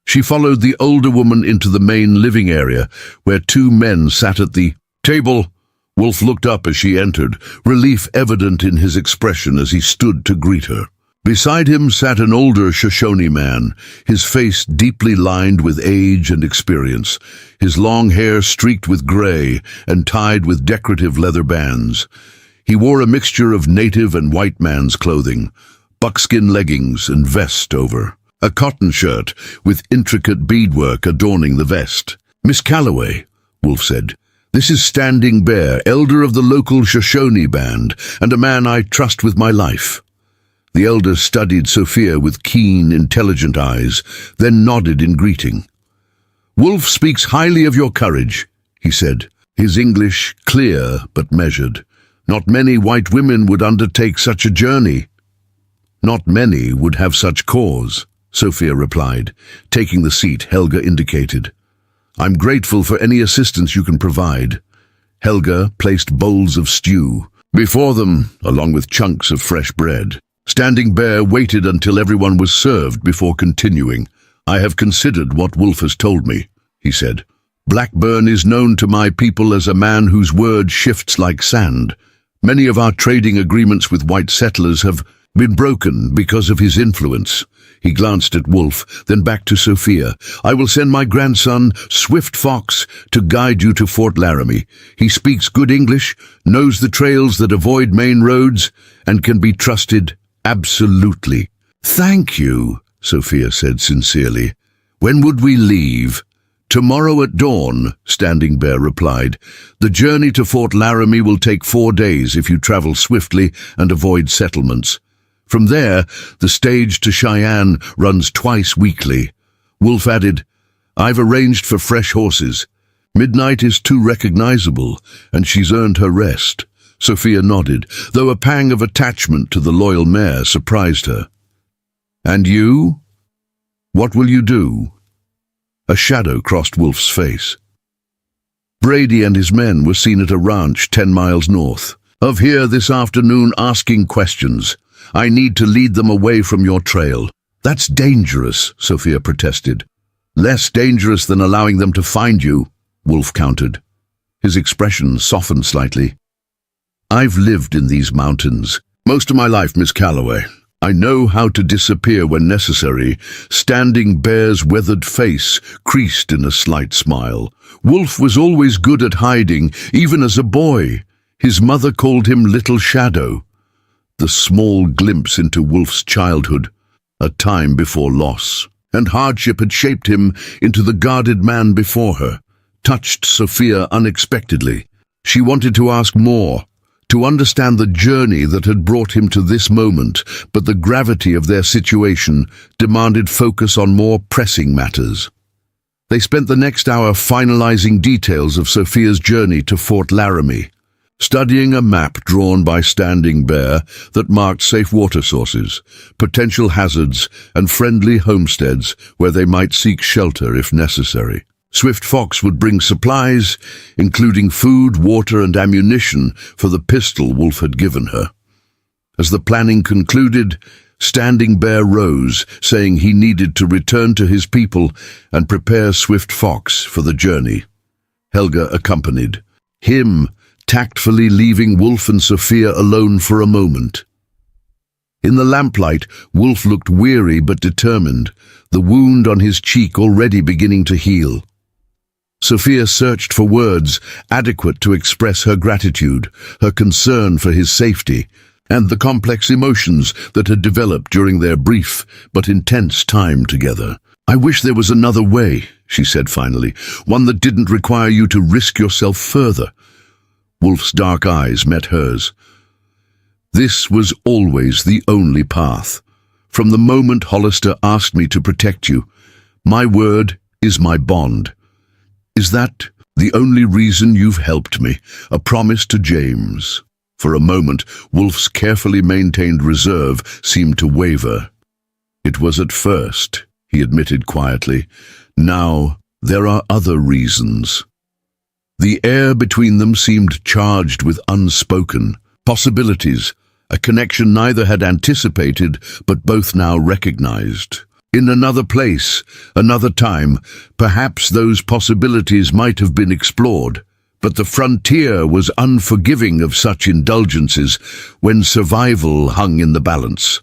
She followed the older woman into the main living area, where 2 men sat at the table. Wolf looked up as she entered, relief evident in his expression as he stood to greet her. Beside him sat an older Shoshone man, his face deeply lined with age and experience, his long hair streaked with gray and tied with decorative leather bands. He wore a mixture of native and white man's clothing, buckskin leggings and vest over a cotton shirt with intricate beadwork adorning the vest. "Miss Calloway," Wolf said, "this is Standing Bear, elder of the local Shoshone band, and a man I trust with my life." The elder studied Sophia with keen, intelligent eyes, then nodded in greeting. "Wolf speaks highly of your courage," he said, his English clear but measured. "Not many white women would undertake such a journey." "Not many would have such cause," Sophia replied, taking the seat Helga indicated. "I'm grateful for any assistance you can provide." Helga placed bowls of stew before them, along with chunks of fresh bread. Standing Bear waited until everyone was served before continuing. "I have considered what Wolf has told me," he said. "Blackburn is known to my people as a man whose word shifts like sand. Many of our trading agreements with white settlers have been broken because of his influence." He glanced at Wolf, then back to Sophia. "I will send my grandson, Swift Fox, to guide you to Fort Laramie. He speaks good English, knows the trails that avoid main roads, and can be trusted absolutely." "Thank you," Sophia said sincerely. "When would we leave?" "Tomorrow at dawn," Standing Bear replied. "The journey to Fort Laramie will take 4 days if you travel swiftly and avoid settlements. From there, the stage to Cheyenne runs twice weekly." Wolf added, "I've arranged for fresh horses. Midnight is too recognizable, and she's earned her rest." Sophia nodded, though a pang of attachment to the loyal mare surprised her. "And you? What will you do?" A shadow crossed Wolf's face. Brady and his men were seen at a ranch 10 miles north of here this afternoon asking questions. "I need to lead them away from your trail." "That's dangerous," Sophia protested. "Less dangerous than allowing them to find you," Wolf countered. His expression softened slightly. "I've lived in these mountains most of my life, Miss Calloway. I know how to disappear when necessary." Standing Bear's weathered face creased in a slight smile. "Wolf was always good at hiding, even as a boy. His mother called him Little Shadow." The small glimpse into Wolf's childhood, a time before loss and hardship, had shaped him into the guarded man before her, touched Sophia unexpectedly. She wanted to ask more, to understand the journey that had brought him to this moment, but the gravity of their situation demanded focus on more pressing matters. They spent the next hour finalizing details of Sophia's journey to Fort Laramie, studying a map drawn by Standing Bear that marked safe water sources, potential hazards, and friendly homesteads where they might seek shelter if necessary. Swift Fox would bring supplies, including food, water, and ammunition for the pistol Wolf had given her. As the planning concluded, Standing Bear rose, saying he needed to return to his people and prepare Swift Fox for the journey. Helga accompanied him, tactfully leaving Wolf and Sophia alone for a moment. In the lamplight, Wolf looked weary but determined, the wound on his cheek already beginning to heal. Sophia searched for words adequate to express her gratitude, her concern for his safety, and the complex emotions that had developed during their brief but intense time together. "I wish there was another way," she said finally, "one that didn't require you to risk yourself further." Wolf's dark eyes met hers. "This was always the only path. From the moment Hollister asked me to protect you, my word is my bond. Is that the only reason you've helped me? A promise to James?" For a moment, Wolf's carefully maintained reserve seemed to waver. "It was at first," he admitted quietly. "Now, there are other reasons." The air between them seemed charged with unspoken possibilities, a connection neither had anticipated but both now recognized. In another place, another time, perhaps those possibilities might have been explored, but the frontier was unforgiving of such indulgences when survival hung in the balance.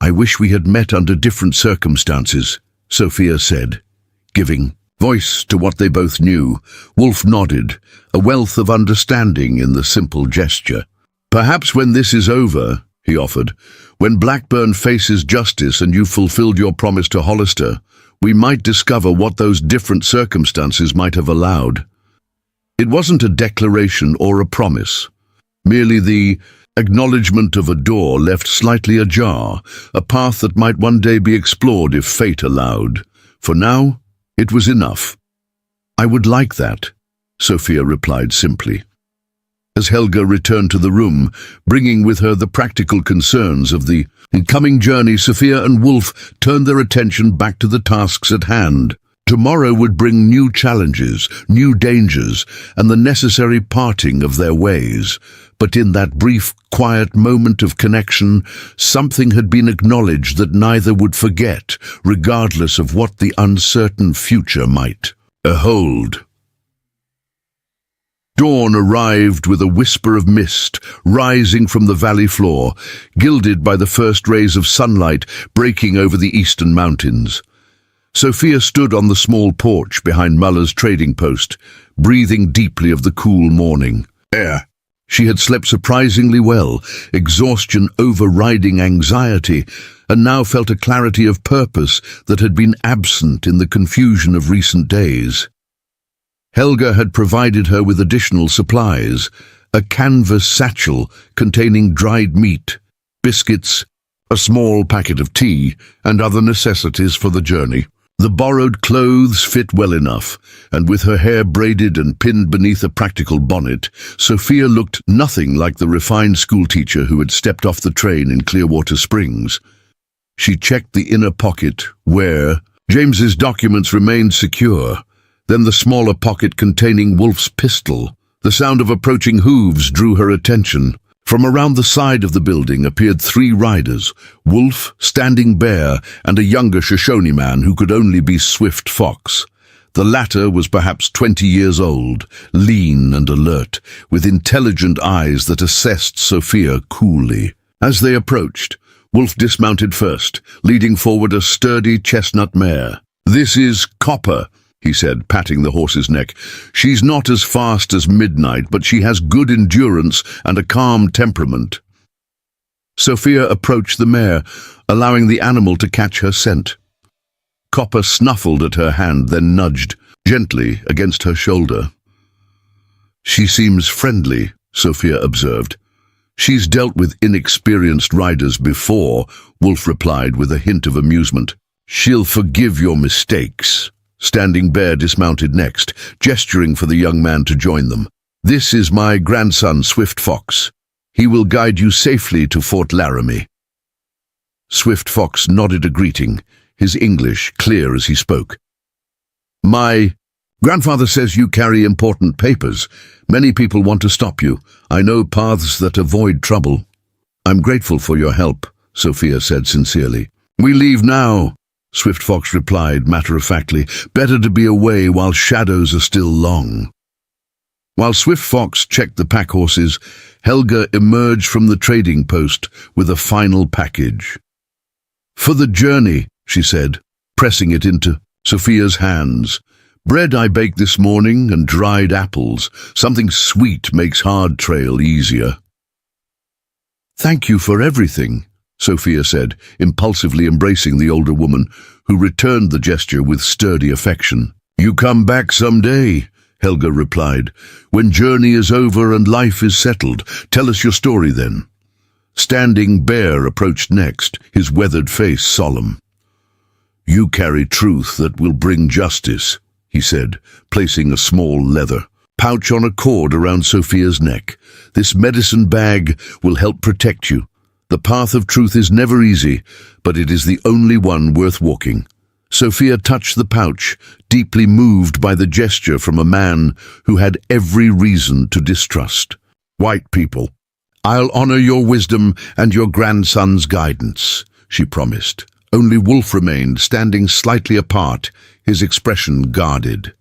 "I wish we had met under different circumstances," Sophia said, giving voice to what they both knew. Wolf nodded, a wealth of understanding in the simple gesture. "Perhaps when this is over," he offered, "when Blackburn faces justice and you've fulfilled your promise to Hollister, we might discover what those different circumstances might have allowed." It wasn't a declaration or a promise, merely the acknowledgement of a door left slightly ajar, a path that might one day be explored if fate allowed. For now, it was enough. "I would like that," Sophia replied simply. As Helga returned to the room, bringing with her the practical concerns of the incoming journey, Sophia and Wolf turned their attention back to the tasks at hand. Tomorrow would bring new challenges, new dangers, and the necessary parting of their ways. But in that brief, quiet moment of connection, something had been acknowledged that neither would forget, regardless of what the uncertain future might hold. Dawn arrived with a whisper of mist rising from the valley floor, gilded by the first rays of sunlight breaking over the eastern mountains. Sophia stood on the small porch behind Muller's trading post, breathing deeply of the cool morning air. She had slept surprisingly well, exhaustion overriding anxiety, and now felt a clarity of purpose that had been absent in the confusion of recent days. Helga had provided her with additional supplies, a canvas satchel containing dried meat, biscuits, a small packet of tea, and other necessities for the journey. The borrowed clothes fit well enough, and with her hair braided and pinned beneath a practical bonnet, Sophia looked nothing like the refined schoolteacher who had stepped off the train in Clearwater Springs. She checked the inner pocket, where James's documents remained secure, then the smaller pocket containing Wolf's pistol. The sound of approaching hooves drew her attention. From around the side of the building appeared 3 riders, Wolf, Standing Bear, and a younger Shoshone man who could only be Swift Fox. The latter was perhaps 20 years old, lean and alert, with intelligent eyes that assessed Sophia coolly. As they approached, Wolf dismounted first, leading forward a sturdy chestnut mare. "This is Copper," he said, patting the horse's neck. "She's not as fast as Midnight, but she has good endurance and a calm temperament." Sophia approached the mare, allowing the animal to catch her scent. Copper snuffled at her hand, then nudged gently against her shoulder. "She seems friendly," Sophia observed. "She's dealt with inexperienced riders before," Wolf replied with a hint of amusement. "She'll forgive your mistakes." Standing Bear dismounted next, gesturing for the young man to join them. "This is my grandson, Swift Fox. He will guide you safely to Fort Laramie." Swift Fox nodded a greeting, his English clear as he spoke. "My grandfather says you carry important papers. Many people want to stop you. I know paths that avoid trouble." "I'm grateful for your help," Sophia said sincerely. "We leave now," Swift Fox replied matter-of-factly. "Better to be away while shadows are still long." While Swift Fox checked the pack horses, Helga emerged from the trading post with a final package. "For the journey," she said, pressing it into Sophia's hands. "Bread I baked this morning and dried apples. Something sweet makes hard trail easier." "Thank you for everything," Sophia said, impulsively embracing the older woman, who returned the gesture with sturdy affection. "You come back someday," Helga replied. "When journey is over and life is settled, tell us your story then." Standing Bear approached next, his weathered face solemn. "You carry truth that will bring justice," he said, placing a small leather pouch on a cord around Sophia's neck. "This medicine bag will help protect you. The path of truth is never easy, but it is the only one worth walking." Sophia touched the pouch, deeply moved by the gesture from a man who had every reason to distrust. "White people, I'll honor your wisdom and your grandson's guidance," she promised. Only Wolf remained, standing slightly apart, his expression guarded.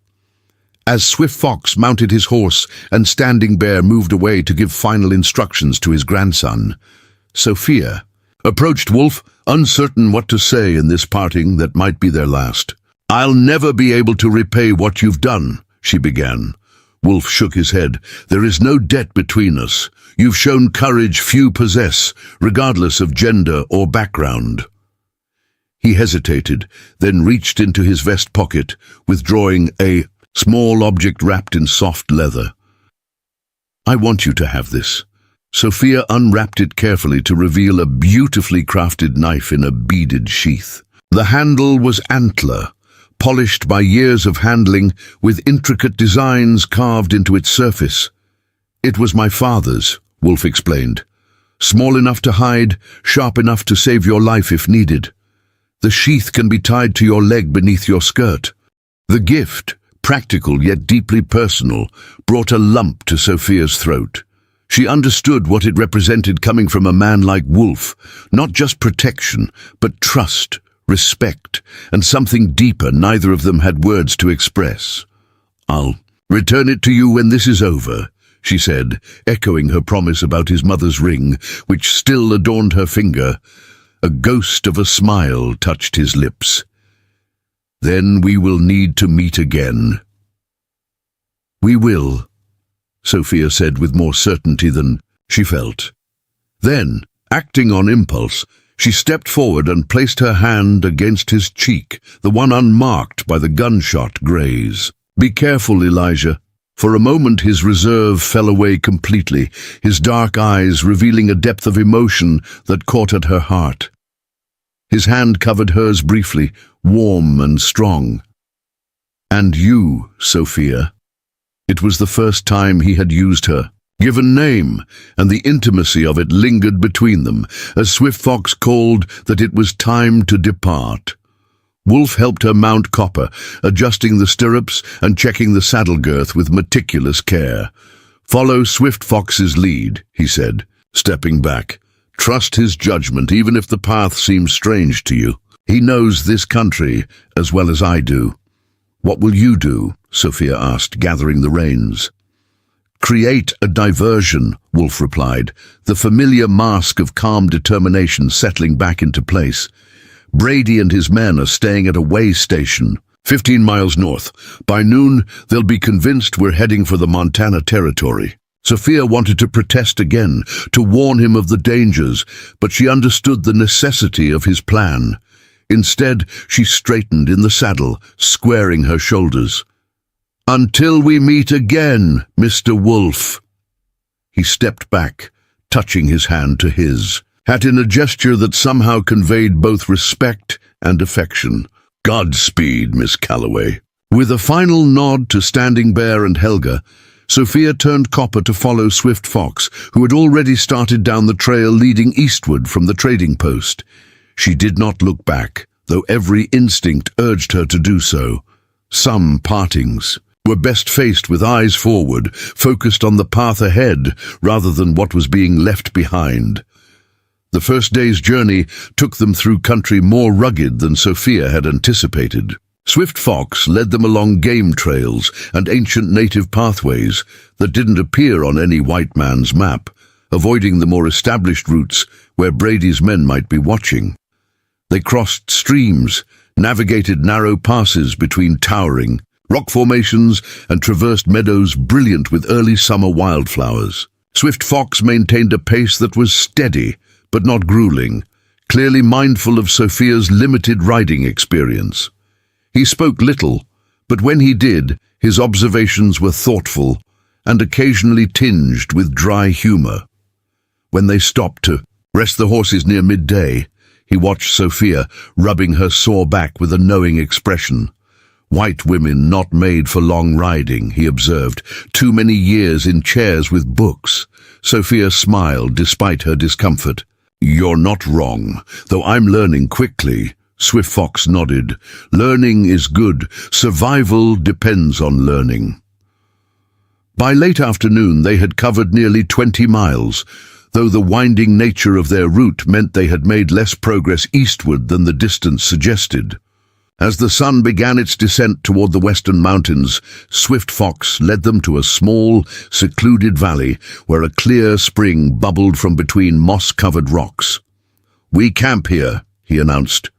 As Swift Fox mounted his horse and Standing Bear moved away to give final instructions to his grandson, Sophia approached Wolf, uncertain what to say in this parting that might be their last. "I'll never be able to repay what you've done," she began. Wolf shook his head. "There is no debt between us. You've shown courage few possess, regardless of gender or background." He hesitated, then reached into his vest pocket, withdrawing a small object wrapped in soft leather. "I want you to have this." Sophia unwrapped it carefully to reveal a beautifully crafted knife in a beaded sheath. The handle was antler, polished by years of handling, with intricate designs carved into its surface. "It was my father's," Wolf explained. "Small enough to hide, sharp enough to save your life if needed. The sheath can be tied to your leg beneath your skirt." The gift, practical yet deeply personal, brought a lump to Sophia's throat. She understood what it represented coming from a man like Wolf, not just protection, but trust, respect, and something deeper neither of them had words to express. "I'll return it to you when this is over," she said, echoing her promise about his mother's ring, which still adorned her finger. A ghost of a smile touched his lips. "Then we will need to meet again." "We will," Sophia said with more certainty than she felt. Then, acting on impulse, she stepped forward and placed her hand against his cheek, the one unmarked by the gunshot graze. "Be careful, Elijah." For a moment his reserve fell away completely, his dark eyes revealing a depth of emotion that caught at her heart. His hand covered hers briefly, warm and strong. "And you, Sophia." It was the first time he had used her given name, and the intimacy of it lingered between them, as Swift Fox called that it was time to depart. Wolf helped her mount Copper, adjusting the stirrups and checking the saddle girth with meticulous care. "Follow Swift Fox's lead," he said, stepping back. "Trust his judgment, even if the path seems strange to you. He knows this country as well as I do." "What will you do?" Sophia asked, gathering the reins. "Create a diversion," Wolf replied, the familiar mask of calm determination settling back into place. "Brady and his men are staying at a way station, 15 miles north. By noon, they'll be convinced we're heading for the Montana Territory." Sophia wanted to protest again, to warn him of the dangers, but she understood the necessity of his plan. Instead, she straightened in the saddle, squaring her shoulders. "Until we meet again, Mr. Wolf." He stepped back, touching his hand to his, hat in a gesture that somehow conveyed both respect and affection. "Godspeed, Miss Calloway." With a final nod to Standing Bear and Helga, Sophia turned Copper to follow Swift Fox, who had already started down the trail leading eastward from the trading post. She did not look back, though every instinct urged her to do so. Some partings were best faced with eyes forward, focused on the path ahead rather than what was being left behind. The first day's journey took them through country more rugged than Sophia had anticipated. Swift Fox led them along game trails and ancient native pathways that didn't appear on any white man's map, avoiding the more established routes where Brady's men might be watching. They crossed streams, navigated narrow passes between towering rock formations, and traversed meadows brilliant with early summer wildflowers. Swift Fox maintained a pace that was steady, but not grueling, clearly mindful of Sophia's limited riding experience. He spoke little, but when he did, his observations were thoughtful and occasionally tinged with dry humor. When they stopped to rest the horses near midday, he watched Sophia rubbing her sore back with a knowing expression. "White women not made for long riding," he observed. "Too many years in chairs with books." Sophia smiled despite her discomfort. "You're not wrong, though I'm learning quickly." Swift Fox nodded. "Learning is good. Survival depends on learning." By late afternoon they had covered nearly 20 miles, though the winding nature of their route meant they had made less progress eastward than the distance suggested. As the sun began its descent toward the western mountains, Swift Fox led them to a small, secluded valley where a clear spring bubbled from between moss-covered rocks. "We camp here," he announced.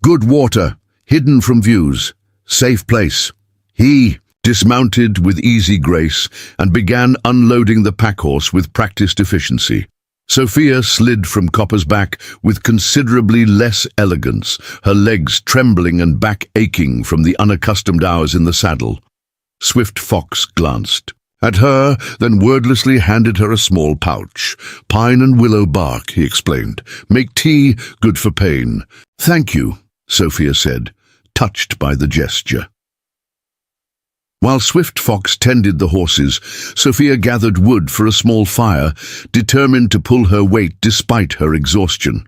"Good water, hidden from views. Safe place." He dismounted with easy grace and began unloading the packhorse with practiced efficiency. Sophia slid from Copper's back with considerably less elegance, her legs trembling and back aching from the unaccustomed hours in the saddle. Swift Fox glanced at her, then wordlessly handed her a small pouch. "Pine and willow bark," he explained. "Make tea, good for pain." "Thank you," Sophia said, touched by the gesture. While Swift Fox tended the horses, Sophia gathered wood for a small fire, determined to pull her weight despite her exhaustion.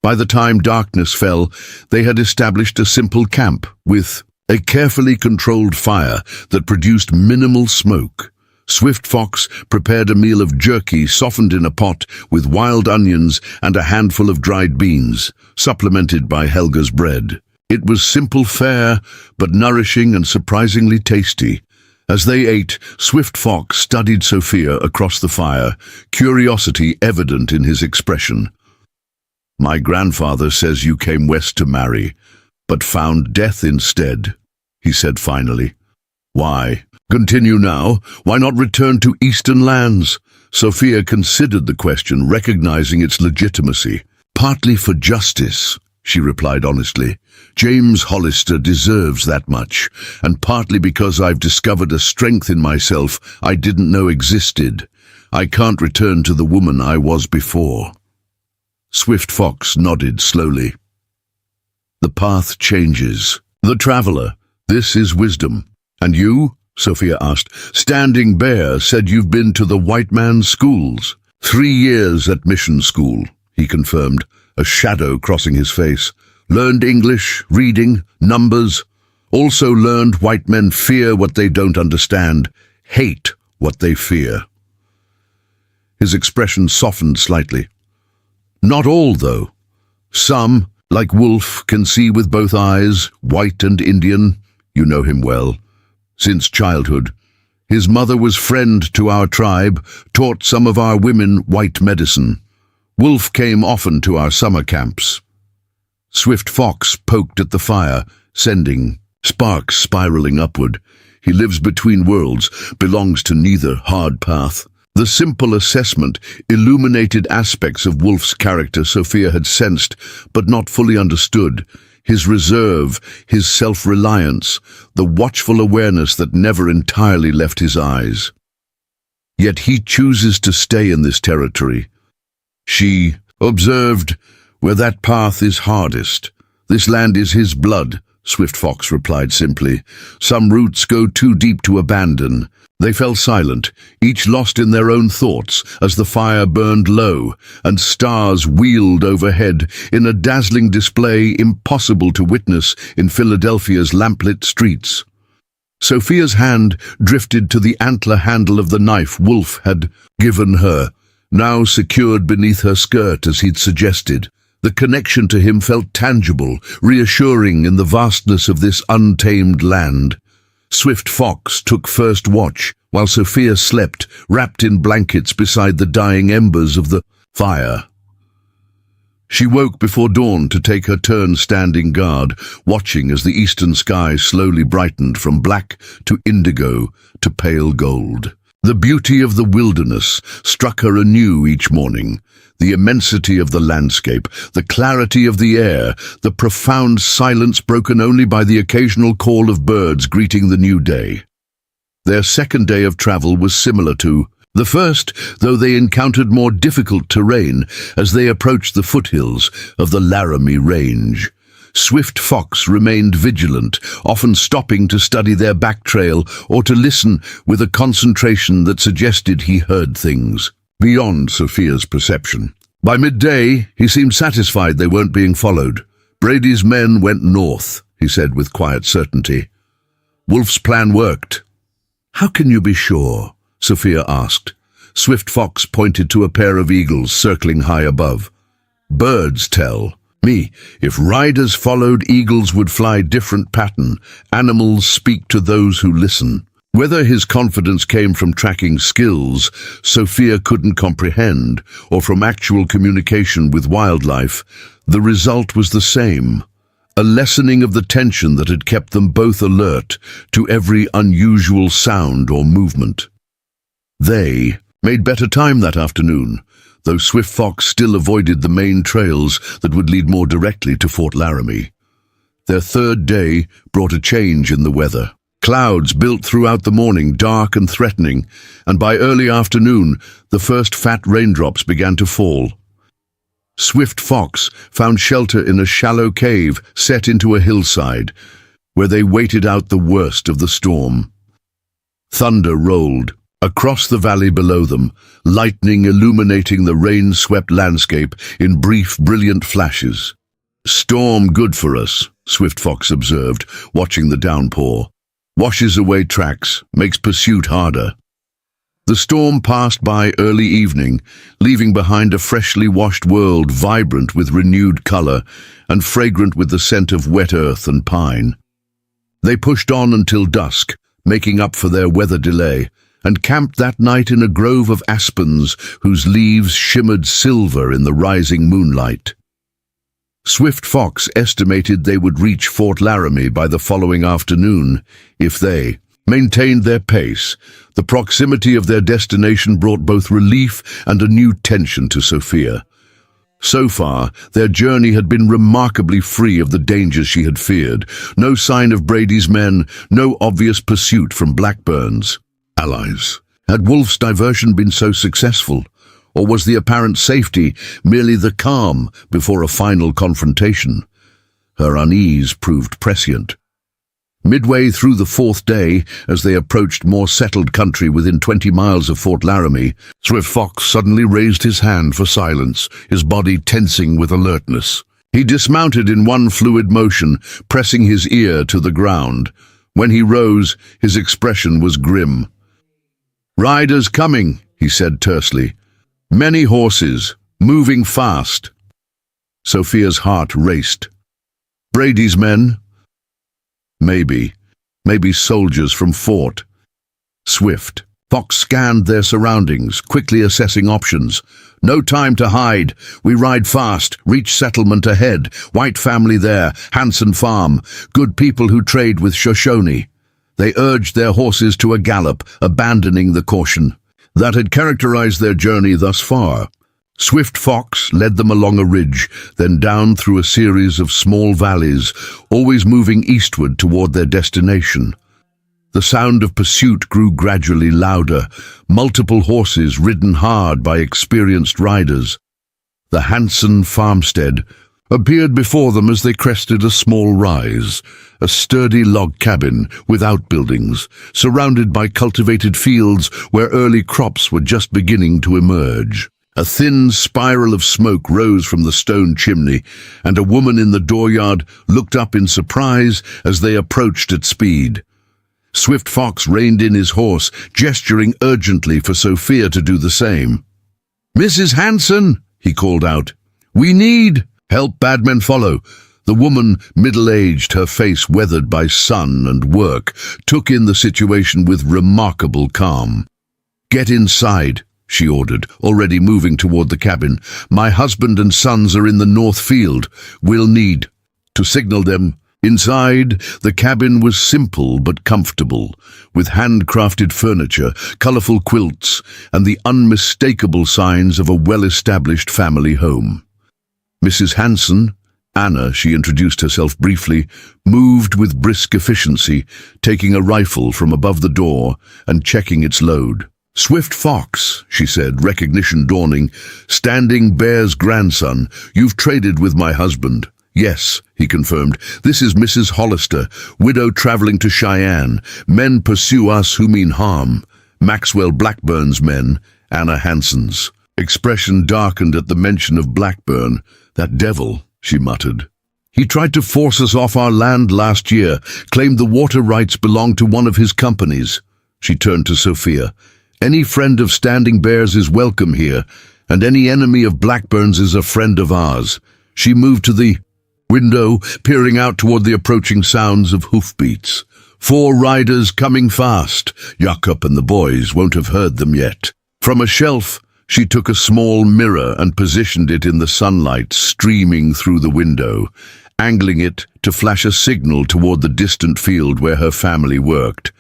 By the time darkness fell, they had established a simple camp with a carefully controlled fire that produced minimal smoke. Swift Fox prepared a meal of jerky softened in a pot with wild onions and a handful of dried beans, supplemented by Helga's bread. It was simple fare, but nourishing and surprisingly tasty. As they ate, Swift Fox studied Sophia across the fire, curiosity evident in his expression. "My grandfather says you came west to marry, but found death instead," he said finally. "Why? Continue now. Why not return to eastern lands?" Sophia considered the question, recognizing its legitimacy. "Partly for justice," she replied honestly. "James Hollister deserves that much, and partly because I've discovered a strength in myself I didn't know existed. I can't return to the woman I was before." Swift Fox nodded slowly. "The path changes. The traveler, this is wisdom. And you?" Sophia asked. "Standing Bear said you've been to the white man's schools." 3 years at mission school," he confirmed, a shadow crossing his face. "Learned English, reading, numbers. Also learned white men fear what they don't understand, hate what they fear." His expression softened slightly. "Not all, though. Some, like Wolf, can see with both eyes, white and Indian. You know him well. Since childhood. His mother was friend to our tribe, taught some of our women white medicine. Wolf came often to our summer camps." Swift Fox poked at the fire, sending sparks spiraling upward. "He lives between worlds, belongs to neither hard path." The simple assessment illuminated aspects of Wolf's character Sophia had sensed, but not fully understood. His reserve, his self-reliance, the watchful awareness that never entirely left his eyes. Yet he chooses to stay in this territory. She observed, "Where that path is hardest. This land is his blood," Swift Fox replied simply. "Some roots go too deep to abandon." They fell silent, each lost in their own thoughts, as the fire burned low and stars wheeled overhead in a dazzling display impossible to witness in Philadelphia's lamplit streets. Sophia's hand drifted to the antler handle of the knife Wolf had given her, now secured beneath her skirt as he'd suggested. The connection to him felt tangible, reassuring in the vastness of this untamed land. Swift Fox took first watch, while Sophia slept, wrapped in blankets beside the dying embers of the fire. She woke before dawn to take her turn standing guard, watching as the eastern sky slowly brightened from black to indigo to pale gold. The beauty of the wilderness struck her anew each morning. The immensity of the landscape, the clarity of the air, the profound silence broken only by the occasional call of birds greeting the new day. Their second day of travel was similar to the first, though they encountered more difficult terrain as they approached the foothills of the Laramie Range. Swift Fox remained vigilant, often stopping to study their back trail or to listen with a concentration that suggested he heard things beyond Sophia's perception. By midday, he seemed satisfied they weren't being followed. "Brady's men went north," he said with quiet certainty. "Wolf's plan worked." "How can you be sure?" Sophia asked. Swift Fox pointed to a pair of eagles circling high above. "Birds tell me. If riders followed, eagles would fly different pattern. Animals speak to those who listen." Whether his confidence came from tracking skills Sophia couldn't comprehend, or from actual communication with wildlife, the result was the same. A lessening of the tension that had kept them both alert to every unusual sound or movement. They made better time that afternoon, though Swift Fox still avoided the main trails that would lead more directly to Fort Laramie. Their third day brought a change in the weather. Clouds built throughout the morning, dark and threatening, and by early afternoon, the first fat raindrops began to fall. Swift Fox found shelter in a shallow cave set into a hillside, where they waited out the worst of the storm. Thunder rolled across the valley below them, lightning illuminating the rain-swept landscape in brief, brilliant flashes. "Storm good for us," Swift Fox observed, watching the downpour. "Washes away tracks, makes pursuit harder." The storm passed by early evening, leaving behind a freshly washed world vibrant with renewed color and fragrant with the scent of wet earth and pine. They pushed on until dusk, making up for their weather delay, and camped that night in a grove of aspens whose leaves shimmered silver in the rising moonlight. Swift Fox estimated they would reach Fort Laramie by the following afternoon, if they maintained their pace. The proximity of their destination brought both relief and a new tension to Sophia. So far, their journey had been remarkably free of the dangers she had feared. No sign of Brady's men, no obvious pursuit from Blackburn's allies. Had Wolf's diversion been so successful? Or was the apparent safety merely the calm before a final confrontation? Her unease proved prescient. Midway through the fourth day, as they approached more settled country within 20 miles of Fort Laramie, Swift Fox suddenly raised his hand for silence, his body tensing with alertness. He dismounted in one fluid motion, pressing his ear to the ground. When he rose, his expression was grim. "Riders coming," he said tersely. "Many horses, moving fast." Sophia's heart raced. Brady's men? Maybe soldiers from Fort. Swift Fox scanned their surroundings, quickly assessing options. "No time to hide. We ride fast, reach settlement ahead. White family there, Hanson Farm, good people who trade with Shoshone." They urged their horses to a gallop, abandoning the caution that had characterized their journey thus far. Swift Fox led them along a ridge, then down through a series of small valleys, always moving eastward toward their destination. The sound of pursuit grew gradually louder, multiple horses ridden hard by experienced riders. The Hanson farmstead appeared before them as they crested a small rise, a sturdy log cabin with outbuildings, surrounded by cultivated fields where early crops were just beginning to emerge. A thin spiral of smoke rose from the stone chimney, and a woman in the dooryard looked up in surprise as they approached at speed. Swift Fox reined in his horse, gesturing urgently for Sophia to do the same. "Mrs. Hanson," he called out. "We need help. Bad men follow." The woman, middle-aged, her face weathered by sun and work, took in the situation with remarkable calm. "Get inside," she ordered, already moving toward the cabin. "My husband and sons are in the north field. We'll need to signal them." Inside, the cabin was simple but comfortable, with handcrafted furniture, colorful quilts, and the unmistakable signs of a well-established family home. Mrs. Hanson, Anna, she introduced herself briefly, moved with brisk efficiency, taking a rifle from above the door and checking its load. "Swift Fox," she said, recognition dawning. "Standing Bear's grandson. You've traded with my husband." "Yes," he confirmed. "This is Mrs. Hollister, widow traveling to Cheyenne. Men pursue us who mean harm. Maxwell Blackburn's men, Anna Hanson's." Expression darkened at the mention of Blackburn. "That devil," she muttered. "He tried to force us off our land last year, claimed the water rights belonged to one of his companies." She turned to Sophia. "Any friend of Standing Bear's is welcome here, and any enemy of Blackburn's is a friend of ours." She moved to the window, peering out toward the approaching sounds of hoofbeats. "4 riders coming fast. Jakob and the boys won't have heard them yet." From a shelf, she took a small mirror and positioned it in the sunlight streaming through the window, angling it to flash a signal toward the distant field where her family worked.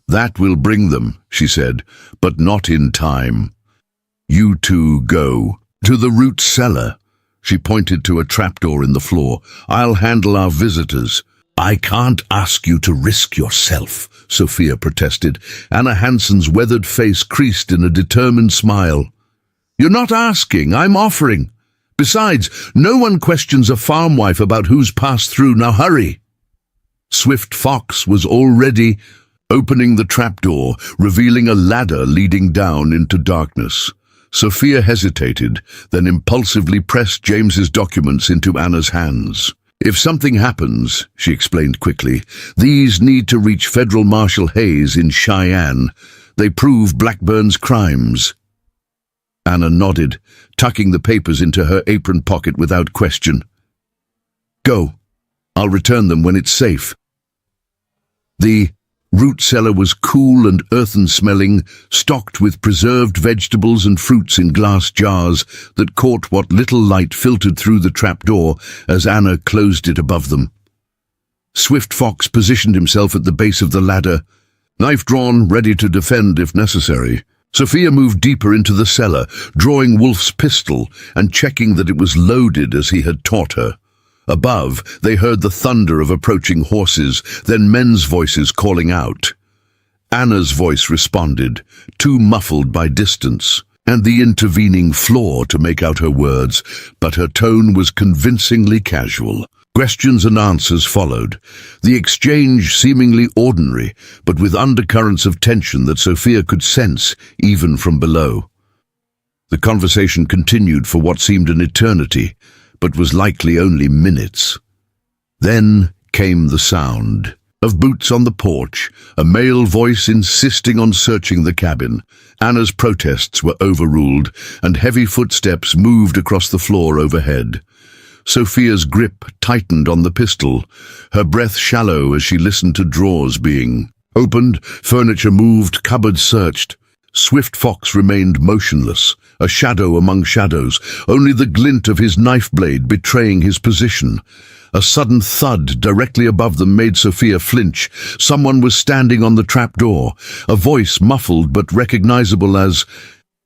"That will bring them," she said, "but not in time. You two go to the root cellar." She pointed to a trapdoor in the floor. "I'll handle our visitors." "I can't ask you to risk yourself," Sophia protested. Anna Hanson's weathered face creased in a determined smile. "You're not asking, I'm offering. Besides, no one questions a farm wife about who's passed through. Now hurry." Swift Fox was already opening the trapdoor, revealing a ladder leading down into darkness. Sophia hesitated, then impulsively pressed James's documents into Anna's hands. "If something happens," she explained quickly, "these need to reach Federal Marshal Hayes in Cheyenne. They prove Blackburn's crimes." Anna nodded, tucking the papers into her apron pocket without question. "Go. I'll return them when it's safe." The root cellar was cool and earthen-smelling, stocked with preserved vegetables and fruits in glass jars that caught what little light filtered through the trapdoor as Anna closed it above them. Swift Fox positioned himself at the base of the ladder, knife drawn, ready to defend if necessary. Sophia moved deeper into the cellar, drawing Wolf's pistol and checking that it was loaded as he had taught her. Above, they heard the thunder of approaching horses, then men's voices calling out. Anna's voice responded, too muffled by distance and the intervening floor to make out her words, but her tone was convincingly casual. Questions and answers followed, the exchange seemingly ordinary, but with undercurrents of tension that Sophia could sense even from below. The conversation continued for what seemed an eternity, but was likely only minutes. Then came the sound of boots on the porch, a male voice insisting on searching the cabin. Anna's protests were overruled, and heavy footsteps moved across the floor overhead. Sophia's grip tightened on the pistol, her breath shallow as she listened to drawers being opened, furniture moved, cupboards searched. Swift Fox remained motionless, a shadow among shadows, only the glint of his knife blade betraying his position. A sudden thud directly above them made Sophia flinch. Someone was standing on the trapdoor, a voice muffled but recognizable as...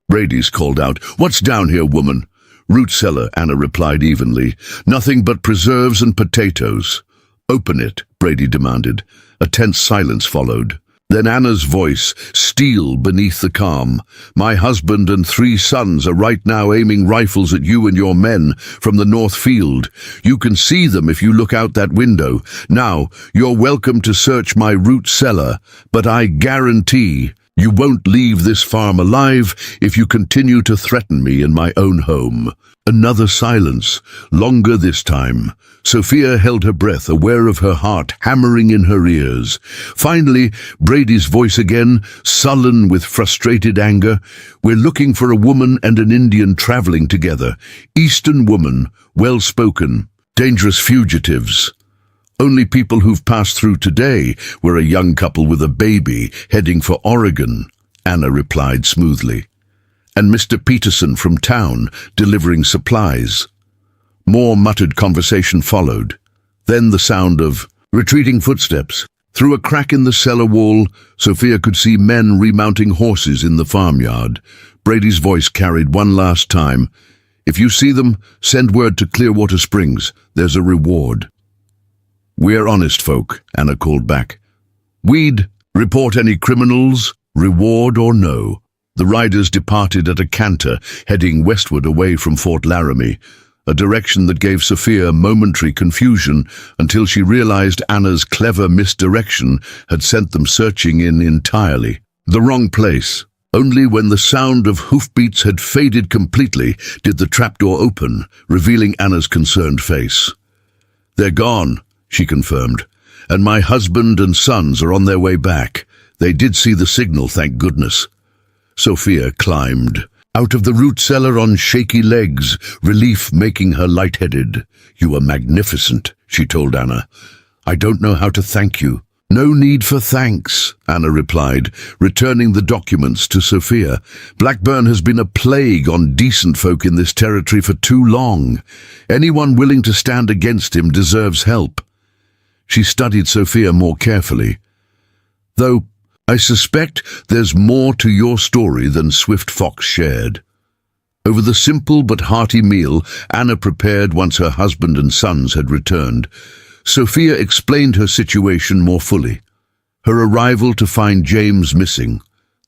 Brady's called out, "What's down here, woman?" "Root cellar," Anna replied evenly. "Nothing but preserves and potatoes." "Open it," Brady demanded. A tense silence followed. Then Anna's voice, steel beneath the calm. "My husband and 3 sons are right now aiming rifles at you and your men from the north field. You can see them if you look out that window. Now, you're welcome to search my root cellar, but I guarantee you won't leave this farm alive if you continue to threaten me in my own home." Another silence, longer this time. Sophia held her breath, aware of her heart hammering in her ears. Finally, Brady's voice again, sullen with frustrated anger. "We're looking for a woman and an Indian traveling together. Eastern woman, well-spoken, dangerous fugitives. Only people who've passed through today were a young couple with a baby heading for Oregon," Anna replied smoothly. "And Mr. Peterson from town, delivering supplies." More muttered conversation followed. Then the sound of retreating footsteps. Through a crack in the cellar wall, Sophia could see men remounting horses in the farmyard. Brady's voice carried one last time. "If you see them, send word to Clearwater Springs. There's a reward." "We're honest folk," Anna called back. "We'd report any criminals, reward or no." The riders departed at a canter, heading westward away from Fort Laramie, a direction that gave Sophia momentary confusion until she realized Anna's clever misdirection had sent them searching in entirely the wrong place. Only when the sound of hoofbeats had faded completely did the trapdoor open, revealing Anna's concerned face. "They're gone," she confirmed, "and my husband and sons are on their way back. They did see the signal, thank goodness." Sophia climbed out of the root cellar on shaky legs, relief making her lightheaded. "You are magnificent," she told Anna. "I don't know how to thank you." "No need for thanks," Anna replied, returning the documents to Sophia. "Blackburn has been a plague on decent folk in this territory for too long. Anyone willing to stand against him deserves help." She studied Sophia more carefully. "Though I suspect there's more to your story than Swift Fox shared." Over the simple but hearty meal Anna prepared once her husband and sons had returned, Sophia explained her situation more fully. Her arrival to find James missing,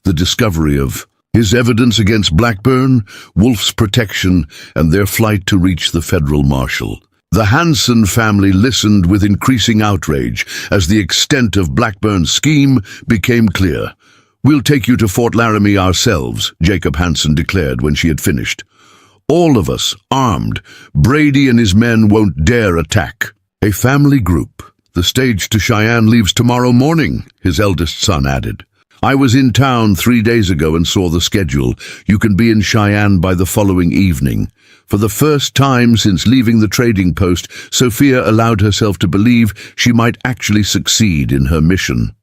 the discovery of his evidence against Blackburn, Wolf's protection, and their flight to reach the federal marshal. The Hanson family listened with increasing outrage as the extent of Blackburn's scheme became clear. "We'll take you to Fort Laramie ourselves," Jacob Hanson declared when she had finished. "All of us, armed. Brady and his men won't dare attack." "A family group. The stage to Cheyenne leaves tomorrow morning," his eldest son added. I was in town 3 days ago and saw the schedule. You can be in Cheyenne by the following evening. For the first time since leaving the trading post, Sophia allowed herself to believe she might actually succeed in her mission.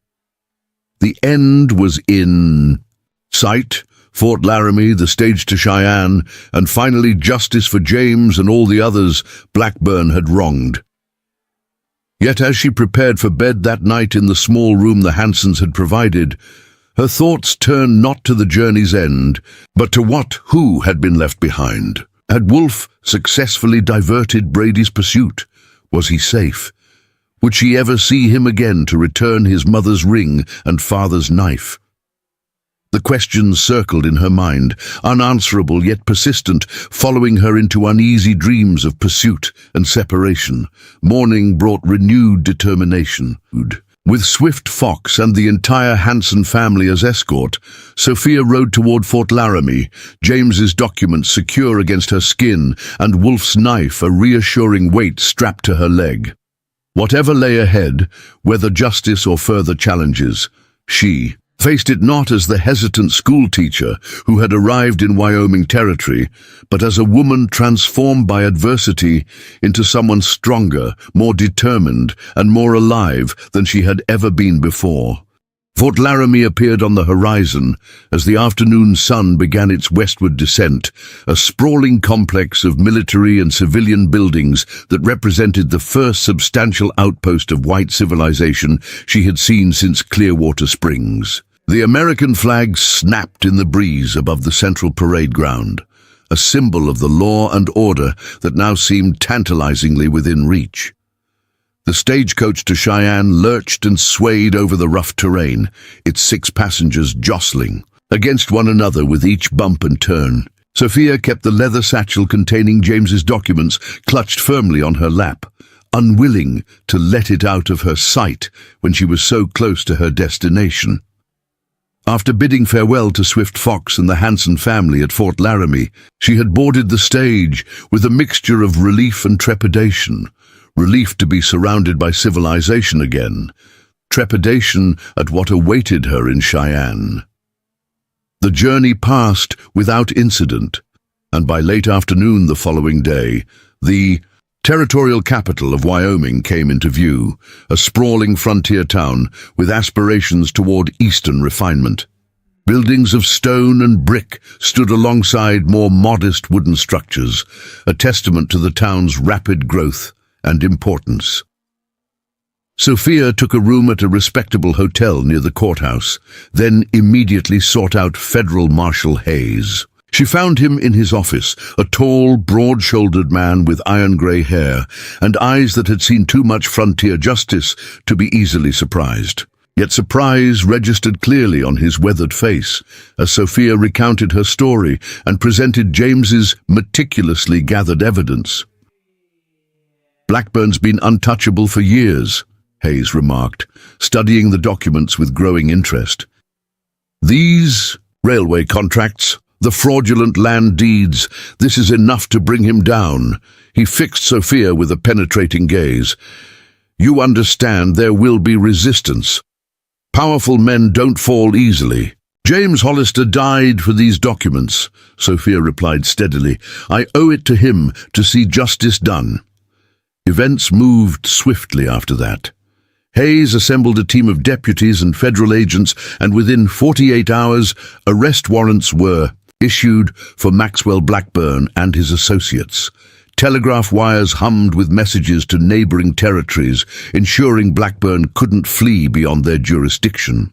The end was in sight. Fort Laramie, the stage to Cheyenne, and finally justice for James and all the others Blackburn had wronged. Yet as she prepared for bed that night in the small room the Hansons had provided, her thoughts turned not to the journey's end, but to who had been left behind. Had Wolfe successfully diverted Brady's pursuit? Was he safe? Would she ever see him again to return his mother's ring and father's knife? The questions circled in her mind, unanswerable yet persistent, following her into uneasy dreams of pursuit and separation. Morning brought renewed determination. With Swift Fox and the entire Hanson family as escort, Sophia rode toward Fort Laramie, James's documents secure against her skin and Wolfe's knife a reassuring weight strapped to her leg. Whatever lay ahead, whether justice or further challenges, she faced it not as the hesitant schoolteacher who had arrived in Wyoming territory, but as a woman transformed by adversity into someone stronger, more determined, and more alive than she had ever been before. Fort Laramie appeared on the horizon as the afternoon sun began its westward descent, a sprawling complex of military and civilian buildings that represented the first substantial outpost of white civilization she had seen since Clearwater Springs. The American flag snapped in the breeze above the central parade ground, a symbol of the law and order that now seemed tantalizingly within reach. The stagecoach to Cheyenne lurched and swayed over the rough terrain, its 6 passengers jostling against one another with each bump and turn. Sophia kept the leather satchel containing James's documents clutched firmly on her lap, unwilling to let it out of her sight when she was so close to her destination. After bidding farewell to Swift Fox and the Hanson family at Fort Laramie, she had boarded the stage with a mixture of relief and trepidation. Relief to be surrounded by civilization again, trepidation at what awaited her in Cheyenne. The journey passed without incident, and by late afternoon the following day, the territorial capital of Wyoming came into view, a sprawling frontier town with aspirations toward eastern refinement. Buildings of stone and brick stood alongside more modest wooden structures, a testament to the town's rapid growth and importance. Sophia took a room at a respectable hotel near the courthouse, then immediately sought out Federal Marshal Hayes. She found him in his office, a tall, broad-shouldered man with iron-gray hair and eyes that had seen too much frontier justice to be easily surprised. Yet surprise registered clearly on his weathered face as Sophia recounted her story and presented James's meticulously gathered evidence. "Blackburn's been untouchable for years," Hayes remarked, studying the documents with growing interest. "These railway contracts, the fraudulent land deeds, this is enough to bring him down." He fixed Sophia with a penetrating gaze. "You understand there will be resistance. Powerful men don't fall easily." "James Hollister died for these documents," Sophia replied steadily. "I owe it to him to see justice done." Events moved swiftly after that. Hayes assembled a team of deputies and federal agents, and within 48 hours, arrest warrants were issued for Maxwell Blackburn and his associates. Telegraph wires hummed with messages to neighboring territories, ensuring Blackburn couldn't flee beyond their jurisdiction.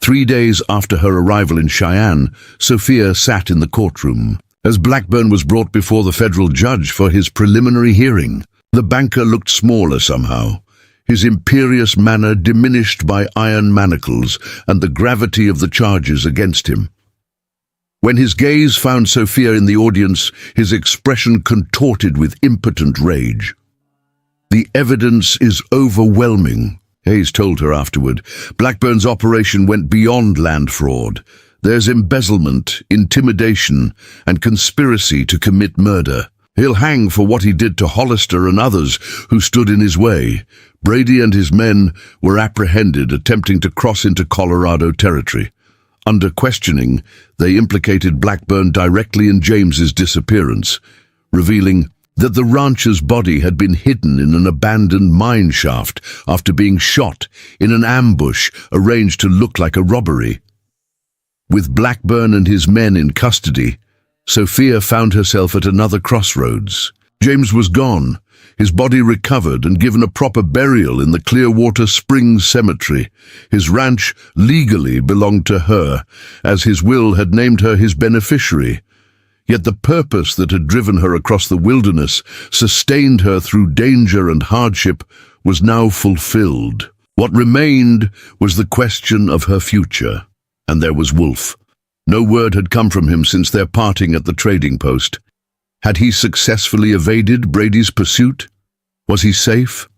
3 days after her arrival in Cheyenne, Sophia sat in the courtroom. As Blackburn was brought before the federal judge for his preliminary hearing, the banker looked smaller somehow, his imperious manner diminished by iron manacles and the gravity of the charges against him. When his gaze found Sophia in the audience, his expression contorted with impotent rage. "The evidence is overwhelming," Hayes told her afterward. "Blackburn's operation went beyond land fraud. There's embezzlement, intimidation, and conspiracy to commit murder." He'll hang for what he did to Hollister and others who stood in his way. Brady and his men were apprehended attempting to cross into Colorado territory. Under questioning, they implicated Blackburn directly in James's disappearance, revealing that the rancher's body had been hidden in an abandoned mine shaft after being shot in an ambush arranged to look like a robbery. With Blackburn and his men in custody, Sophia found herself at another crossroads. James was gone, his body recovered and given a proper burial in the Clearwater Springs Cemetery. His ranch legally belonged to her, as his will had named her his beneficiary. Yet the purpose that had driven her across the wilderness, sustained her through danger and hardship, was now fulfilled. What remained was the question of her future. And there was Wolf. No word had come from him since their parting at the trading post. Had he successfully evaded Brady's pursuit? Was he safe?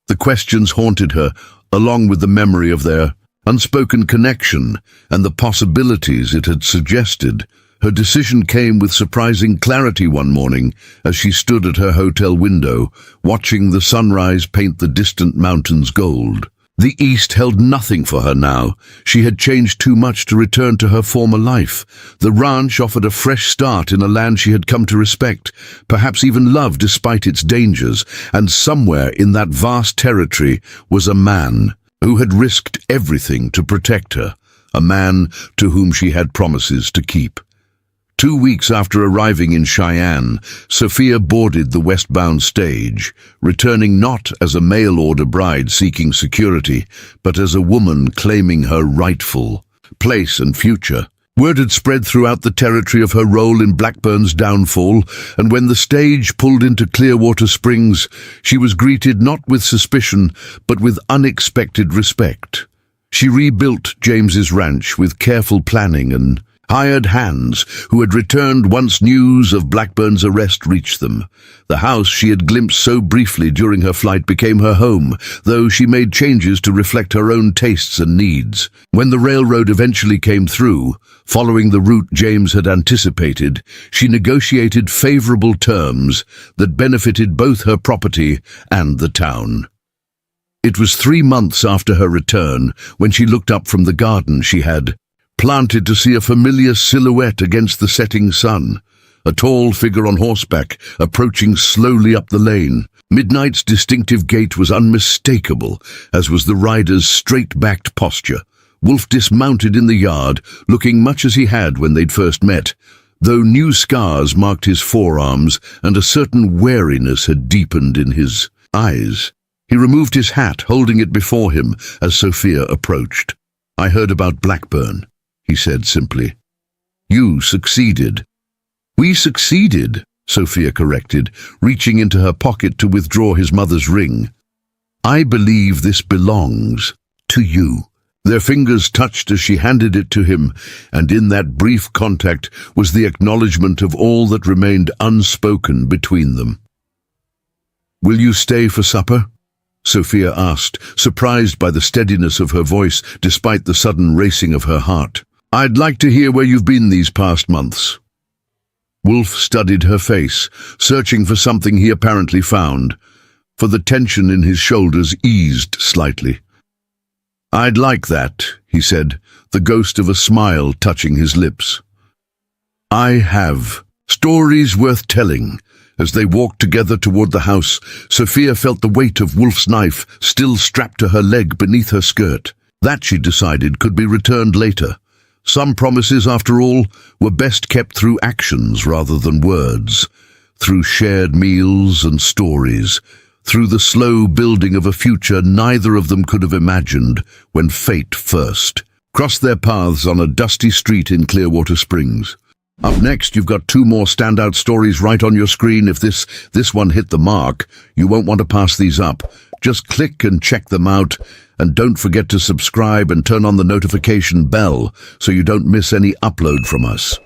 The questions haunted her, along with the memory of their unspoken connection and the possibilities it had suggested. Her decision came with surprising clarity one morning as she stood at her hotel window, watching the sunrise paint the distant mountains gold. The East held nothing for her now. She had changed too much to return to her former life. The ranch offered a fresh start in a land she had come to respect, perhaps even love despite its dangers, and somewhere in that vast territory was a man who had risked everything to protect her, a man to whom she had promises to keep. 2 weeks after arriving in Cheyenne, Sophia boarded the westbound stage, returning not as a mail-order bride seeking security, but as a woman claiming her rightful place and future. Word had spread throughout the territory of her role in Blackburn's downfall, and when the stage pulled into Clearwater Springs, she was greeted not with suspicion, but with unexpected respect. She rebuilt James's ranch with careful planning and hired hands who had returned once news of Blackburn's arrest reached them. The house she had glimpsed so briefly during her flight became her home, though she made changes to reflect her own tastes and needs. When the railroad eventually came through, following the route James had anticipated, she negotiated favorable terms that benefited both her property and the town. It was 3 months after her return when she looked up from the garden she had planted to see a familiar silhouette against the setting sun, a tall figure on horseback approaching slowly up the lane. Midnight's distinctive gait was unmistakable, as was the rider's straight-backed posture. Wolf dismounted in the yard, looking much as he had when they'd first met, though new scars marked his forearms and a certain wariness had deepened in his eyes. He removed his hat, holding it before him as Sophia approached. "I heard about Blackburn," he said simply. "You succeeded." "We succeeded," Sophia corrected, reaching into her pocket to withdraw his mother's ring. "I believe this belongs to you." Their fingers touched as she handed it to him, and in that brief contact was the acknowledgement of all that remained unspoken between them. "Will you stay for supper?" Sophia asked, surprised by the steadiness of her voice despite the sudden racing of her heart. "I'd like to hear where you've been these past months." Wolf studied her face, searching for something he apparently found, for the tension in his shoulders eased slightly. "I'd like that," he said, the ghost of a smile touching his lips. "I have stories worth telling." As they walked together toward the house, Sophia felt the weight of Wolf's knife still strapped to her leg beneath her skirt. That, she decided, could be returned later. Some promises, after all, were best kept through actions rather than words, through shared meals and stories, through the slow building of a future neither of them could have imagined when fate first crossed their paths on a dusty street in Clearwater Springs. Up next, you've got 2 more standout stories right on your screen. If this one hit the mark, you won't want to pass these up. Just click and check them out, and don't forget to subscribe and turn on the notification bell so you don't miss any upload from us.